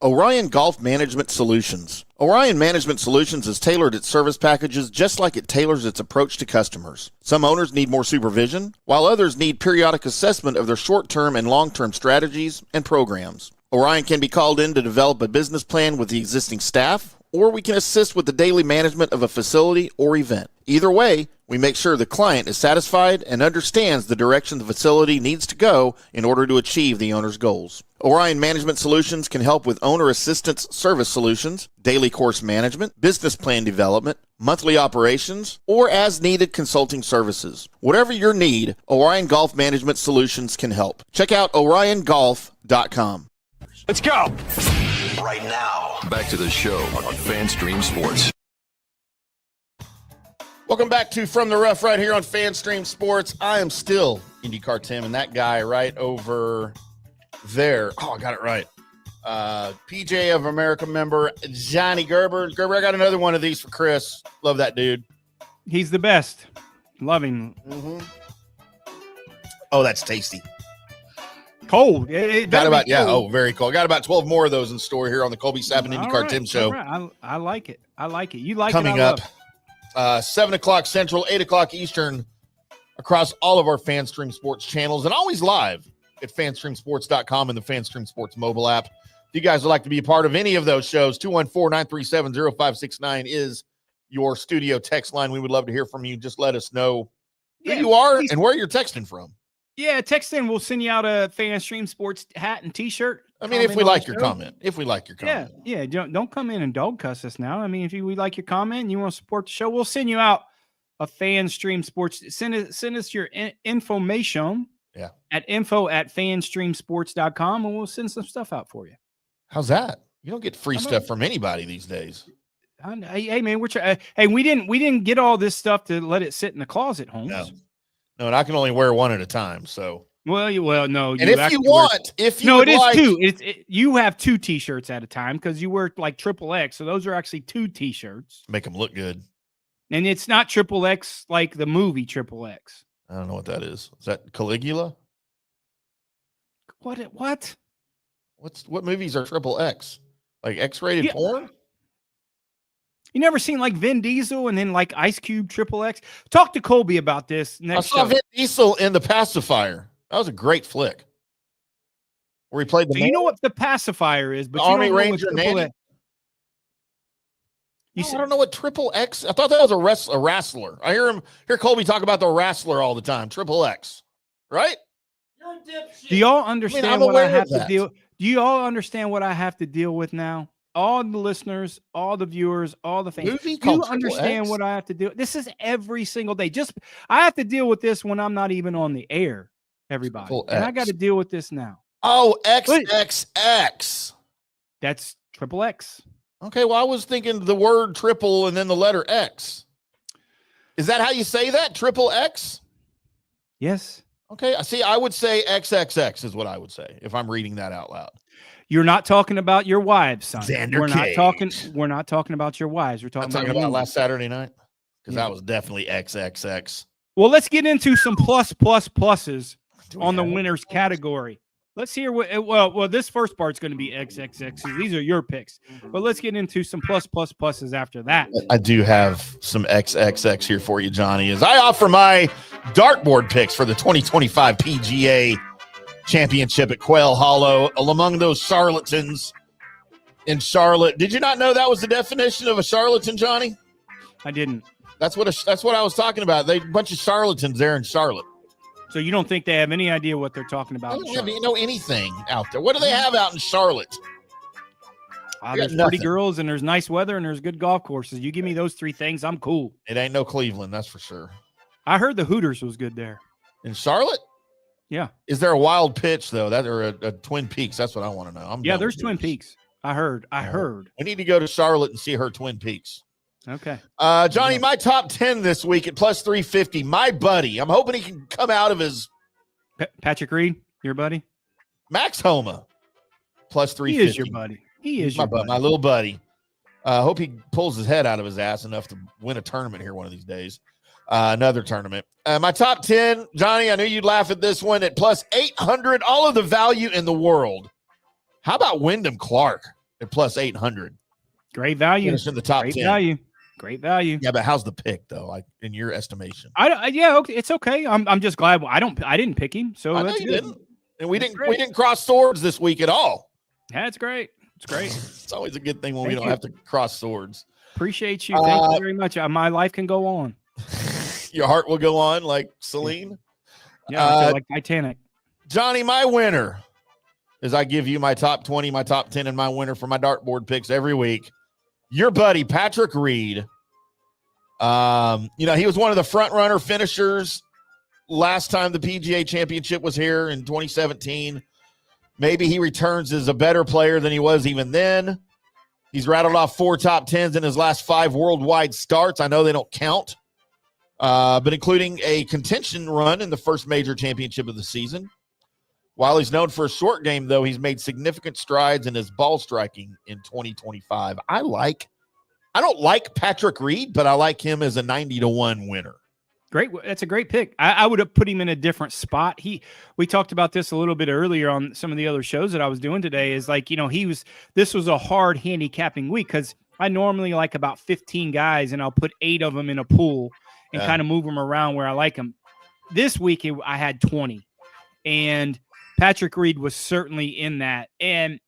Orion Golf Management Solutions. Orion Management Solutions has tailored its service packages just like it tailors its approach to customers. Some owners need more supervision, while others need periodic assessment of their short-term and long-term strategies and programs. Orion can be called in to develop a business plan with the existing staff, or we can assist with the daily management of a facility or event. Either way, we make sure the client is satisfied and understands the direction the facility needs to go in order to achieve the owner's goals. Orion Management Solutions can help with owner assistance service solutions, daily course management, business plan development, monthly operations, or as-needed consulting services. Whatever your need, Orion Golf Management Solutions can help. Check out oriongolf.com. Let's go. Right now. Back to the show on FanStream Sports. Welcome back to From the Rough right here on FanStream Sports. I am still IndyCarTim, and that guy right over there. Oh, I got it right. PGA of America member Johnny Gerber. Gerber, I got another one of these for Chris. Love that dude. He's the best. Love him. Mm-hmm. Oh, that's tasty. Cold. Got about very cold. Got about 12 more of those in store here on the Colby Sabin IndyCar Tim show. Right. I like it. I like it. You like coming it. Up 7 o'clock Central, 8 o'clock Eastern across all of our FanStream Sports channels and always live at fanstreamsports.com and the FanStream Sports mobile app. If you guys would like to be a part of any of those shows, 214-937-0569 is your studio text line. We would love to hear from you. Just let us know who you are and where you're texting from. Yeah, text in. We'll send you out a FanStream Sports hat and T-shirt. I mean, if we like your comment. If we like your comment. Yeah. Don't come in and dog cuss us now. I mean, if we like your comment and you want to support the show, we'll send you out a FanStream Sports. Send us your information. Yeah. At info@fanstreamsports.com, and we'll send some stuff out for you. How's that? You don't get free stuff from anybody these days. Hey man, we didn't get all this stuff to let it sit in the closet, Holmes. No, and I can only wear one at a time. So no. And if you want, two. You have two T-shirts at a time because you wear like XXX, so those are actually two T-shirts. Make them look good. And it's not XXX like the movie XXX. I don't know what that is. Is that Caligula? What? What movies are XXX? Like X-rated porn? You never seen like Vin Diesel and then like Ice Cube XXX? Talk to Colby about this next show. I saw Vin Diesel in The Pacifier. That was a great flick. Where he played the you know what The Pacifier is, but the Army Ranger Nanny? I don't know what XXX. I thought that was a wrestler. I hear Colby talk about the wrestler all the time. XXX, right? You're a dipshit. Do y'all understand what I have to deal? Do you all understand what I have to deal with now? All the listeners, all the viewers, all the fans. Do you understand what I have to do? This is every single day. I have to deal with this when I'm not even on the air, everybody. And I got to deal with this now. Oh, XXX. That's XXX. Okay, well, I was thinking the word triple and then the letter X. Is that how you say that? XXX? Yes. Okay, see, I would say XXX is what I would say if I'm reading that out loud. You're not talking about your wives, son. We're not talking about your wives. We're talking about last Saturday night because that was definitely XXX. Well, let's get into some pluses on the winners category. Let's hear what this first part's going to be XXX. These are your picks, but let's get into some pluses after that. I do have some XXX here for you, Johnny, as I offer my dartboard picks for the 2025 PGA Championship at Quail Hollow. Among those charlatans in Charlotte, did you not know that was the definition of a charlatan, Johnny? I didn't. That's what I was talking about. They a bunch of charlatans there in Charlotte. So you don't think they have any idea what they're talking about? I don't know anything out there. What do they have out in Charlotte? There's pretty girls and there's nice weather and there's good golf courses. You give me those three things, I'm cool. It ain't no Cleveland, that's for sure. I heard the Hooters was good there. In Charlotte? Yeah. Is there a wild pitch though? Or a Twin Peaks? That's what I want to know. There's Twin Peaks. I heard. We need to go to Charlotte and see her Twin Peaks. Okay. Johnny, my top 10 this week at plus 350. My buddy. I'm hoping he can come out of his Patrick Reed, your buddy? Max Homa. Plus 350. He is your buddy. He is your buddy. My little buddy. Hope he pulls his head out of his ass enough to win a tournament here one of these days. Another tournament. My top 10, Johnny, I knew you'd laugh at this one at plus 800. All of the value in the world. How about Wyndham Clark at plus 800? Great value. Finish in the top 10. Great value. Yeah, but how's the pick though? Like in your estimation? Okay, it's okay. I'm just glad I didn't pick him. So I know you didn't. And we didn't cross swords this week at all. That's great. It's great. It's always a good thing when we don't have to cross swords. Appreciate you. Thank you very much. My life can go on. Your heart will go on like Celine. Yeah, like Titanic. Johnny, my winner, as I give you my top 20, my top 10, and my winner for my dartboard picks every week. Your buddy, Patrick Reed. He was one of the front runner finishers last time the PGA Championship was here in 2017. Maybe he returns as a better player than he was even then. He's rattled off 4 top 10s in his last 5 worldwide starts. I know they don't count but including a contention run in the first major championship of the season. While he's known for a short game, though, he's made significant strides in his ball striking in 2025. I don't like Patrick Reed, but I like him as a 90-1 winner. Great. That's a great pick. I would have put him in a different spot. We talked about this a little bit earlier on some of the other shows that I was doing today is like, this was a hard handicapping week because I normally like about 15 guys and I'll put 8 of them in a pool and kind of move them around where I like them. This week I had 20 and Patrick Reed was certainly in that. And,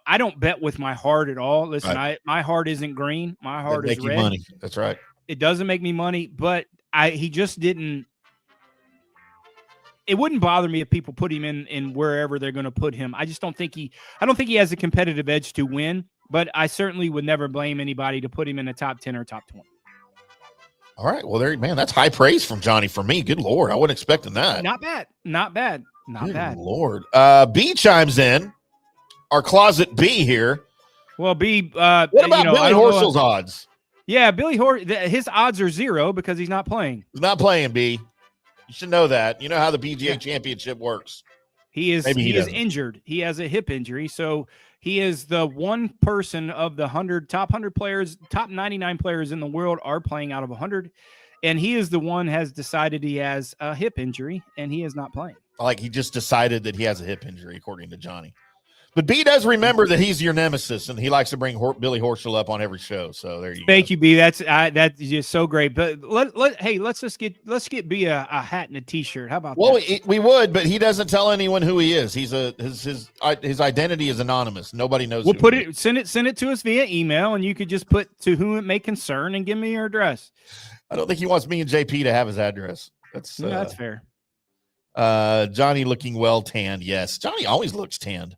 I don't bet with my heart at all. Listen, right. my heart isn't green. My heart is red. Money. That's right. It doesn't make me money, but he just didn't. It wouldn't bother me if people put him in wherever they're going to put him. I just don't think I don't think he has a competitive edge to win, but I certainly would never blame anybody to put him in the top 10 or top 20. All right. Well, that's high praise from Johnny for me. Good Lord. I wasn't expecting that. Not bad. Good Lord. B chimes in. Our closet B here. Well, B. What about Billy Horschel's odds? Yeah, Billy his odds are 0 because he's not playing. He's not playing, B. You should know that. You know how the PGA Championship works. He is injured. He has a hip injury, so he is the one person of the top 100 players, top 99 players in the world are playing out of 100, and he is the one has decided he has a hip injury, and he is not playing. Like he just decided that he has a hip injury, according to Johnny. But B does remember that he's your nemesis, and he likes to bring Billy Horschel up on every show. So there you go. Thank you, B. That's just so great. But let's get B a hat and a T-shirt. How about that? We would, but he doesn't tell anyone who he is. His identity is anonymous. Nobody knows. We'll send it to us via email, and you could just put to whom it may concern and give me your address. I don't think he wants me and JP to have his address. That's fair. Johnny looking well tanned. Yes, Johnny always looks tanned.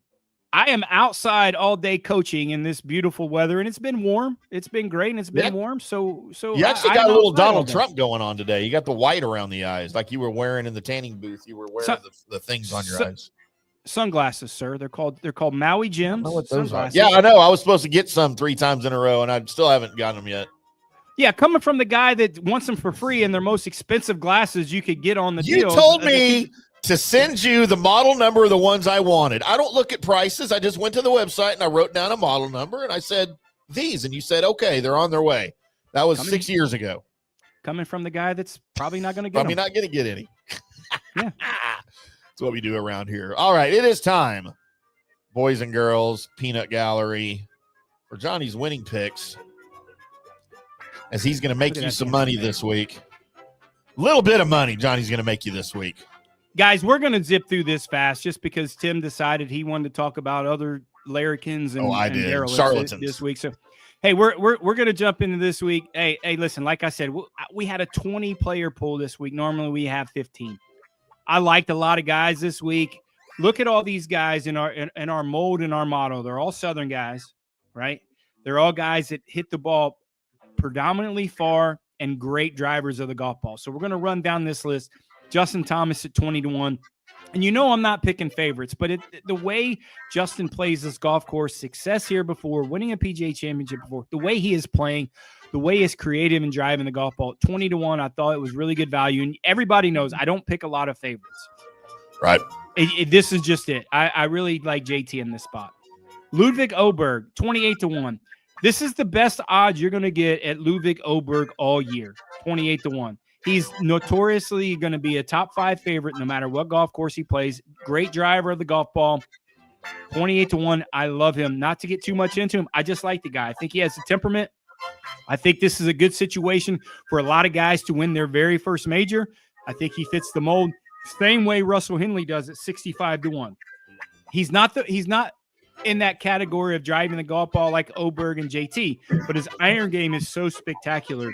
I am outside all day coaching in this beautiful weather, and it's been warm. It's been great, and it's been warm. So you actually got a little Donald Trump going on today. You got the white around the eyes, like you were wearing in the tanning booth. You were wearing the things on your eyes. Sunglasses, sir. They're called Maui Gems. I know what those are. Yeah, I know. I was supposed to get some 3 times in a row, and I still haven't gotten them yet. Yeah, coming from the guy that wants them for free and their most expensive glasses you could get on the deal. You told me to send you the model number of the ones I wanted. I don't look at prices. I just went to the website and I wrote down a model number and I said, these. And you said, okay, they're on their way. That was 6 years ago. Coming from the guy that's probably not going to get Probably not going to get any. Yeah. That's what we do around here. All right, it is time. Boys and girls, peanut gallery for Johnny's winning picks. As he's going to make you some money this week. A little bit of money Johnny's going to make you this week. Guys, we're going to zip through this fast just because Tim decided he wanted to talk about other larrikins and charlatans this week. So, hey, we're going to jump into this week. Hey, listen, like I said, we had a 20-player pool this week. Normally we have 15. I liked a lot of guys this week. Look at all these guys in our mold and our motto. They're all Southern guys, right? They're all guys that hit the ball predominantly far and great drivers of the golf ball. So we're going to run down this list. Justin Thomas at 20-1. And I'm not picking favorites, but the way Justin plays this golf course, success here before, winning a PGA Championship before, the way he is playing, the way he's creative and driving the golf ball, 20-1, I thought it was really good value. And everybody knows I don't pick a lot of favorites. Right. This is just it. I really like JT in this spot. Ludwig Oberg, 28-1. This is the best odds you're going to get at Ludwig Oberg all year, 28-1. He's notoriously going to be a top 5 favorite no matter what golf course he plays. Great driver of the golf ball, 28-1. I love him. Not to get too much into him, I just like the guy. I think he has the temperament. I think this is a good situation for a lot of guys to win their very first major. I think he fits the mold. Same way Russell Henley does at 65-1. He's not in that category of driving the golf ball like Oberg and JT, but his iron game is so spectacular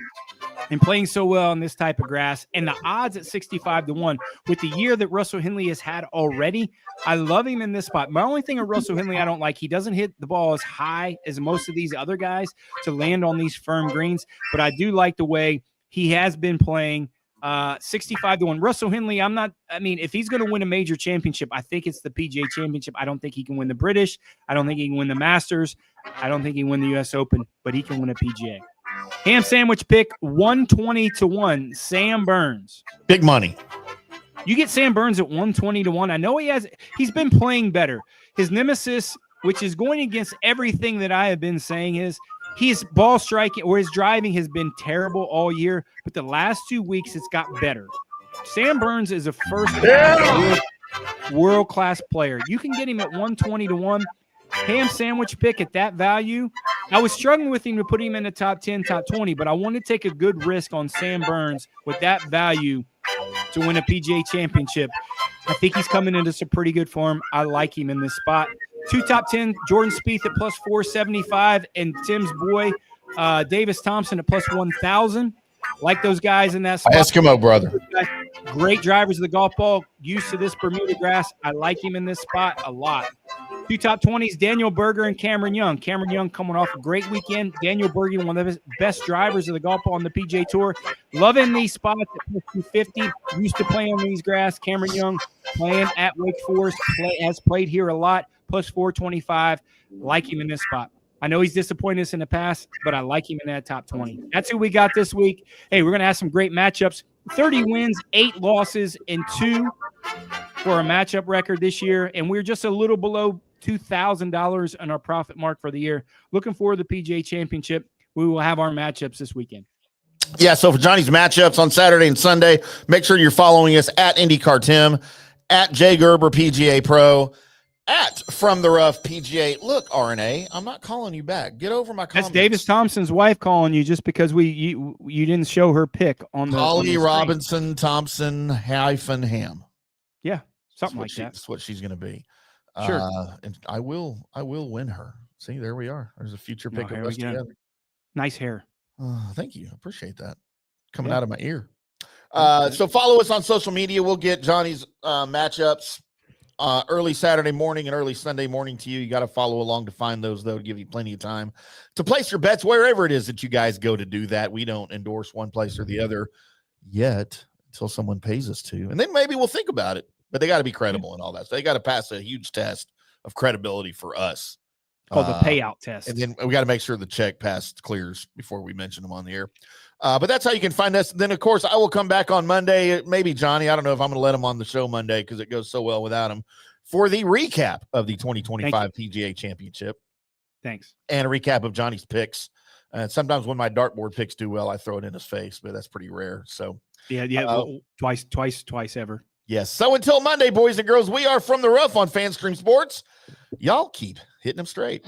and playing so well on this type of grass. And the odds at 65-1 with the year that Russell Henley has had already, I love him in this spot. My only thing of Russell Henley I don't like, he doesn't hit the ball as high as most of these other guys to land on these firm greens, but I do like the way he has been playing. 65-1. Russell Henley, if he's going to win a major championship, I think it's the PGA Championship. I don't think he can win the British. I don't think he can win the Masters. I don't think he can win the U.S. Open, but he can win a PGA. Ham sandwich pick 120-1. Sam Burns. Big money. You get Sam Burns at 120-1. I know he's been playing better. His nemesis, which is going against everything that I have been saying, is his ball striking or his driving has been terrible all year, but the last 2 weeks it's got better. Sam Burns is a first-class, world-class player. You can get him at 120-1. Ham sandwich pick at that value. I was struggling with him to put him in the top 10, top 20, but I want to take a good risk on Sam Burns with that value to win a PGA Championship. I think he's coming into some pretty good form. I like him in this spot. 2 top 10, Jordan Spieth at plus 475, and Tim's boy, Davis Thompson at plus 1,000. Like those guys in that spot. Eskimo brother. Great drivers of the golf ball, used to this Bermuda grass. I like him in this spot a lot. 2 top 20s, Daniel Berger and Cameron Young. Cameron Young coming off a great weekend. Daniel Berger, one of the best drivers of the golf ball on the PGA Tour. Loving these spots at 250. Used to play on these grass. Cameron Young playing at Wake Forest. Has played here a lot. Plus 425. Like him in this spot. I know he's disappointed us in the past, but I like him in that top 20. That's who we got this week. Hey, we're going to have some great matchups. 30 wins, 8 losses, and 2 for a matchup record this year. And we're just a little below $2,000 on our profit mark for the year. Looking forward to the PGA Championship. We will have our matchups this weekend. Yeah, so for Johnny's matchups on Saturday and Sunday, make sure you're following us at IndyCarTim, at Jay Gerber PGA Pro, at From the Rough PGA. Look, RNA, I'm not calling you back. Get over my comments. That's Davis Thompson's wife calling you just because you didn't show her pick on the Holly Robinson Thompson Ham. Yeah, something like that. That's what she's going to be. Sure. And I will win her. See, there we are. There's a future pick of us together. Nice hair. Thank you. Appreciate that. Coming out of my ear. So follow us on social media. We'll get Johnny's matchups early Saturday morning and early Sunday morning to you. You got to follow along to find those, though, to give you plenty of time to place your bets wherever it is that you guys go to do that. We don't endorse one place or the other yet until someone pays us to. And then maybe we'll think about it. But they got to be credible and all that. So they got to pass a huge test of credibility for us. Called the payout test. And then we got to make sure the check clears before we mention them on the air. But that's how you can find us. Then, of course, I will come back on Monday. Maybe Johnny. I don't know if I'm going to let him on the show Monday because it goes so well without him for the recap of the 2025 PGA Championship. Thanks. And a recap of Johnny's picks. Sometimes when my dartboard picks do well, I throw it in his face, but that's pretty rare. So twice ever. Yes. So until Monday, boys and girls, we are From the Rough on FanStream Sports. Y'all keep hitting them straight.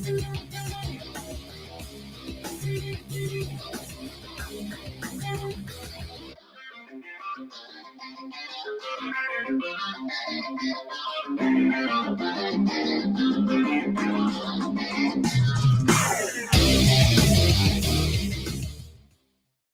Thank you.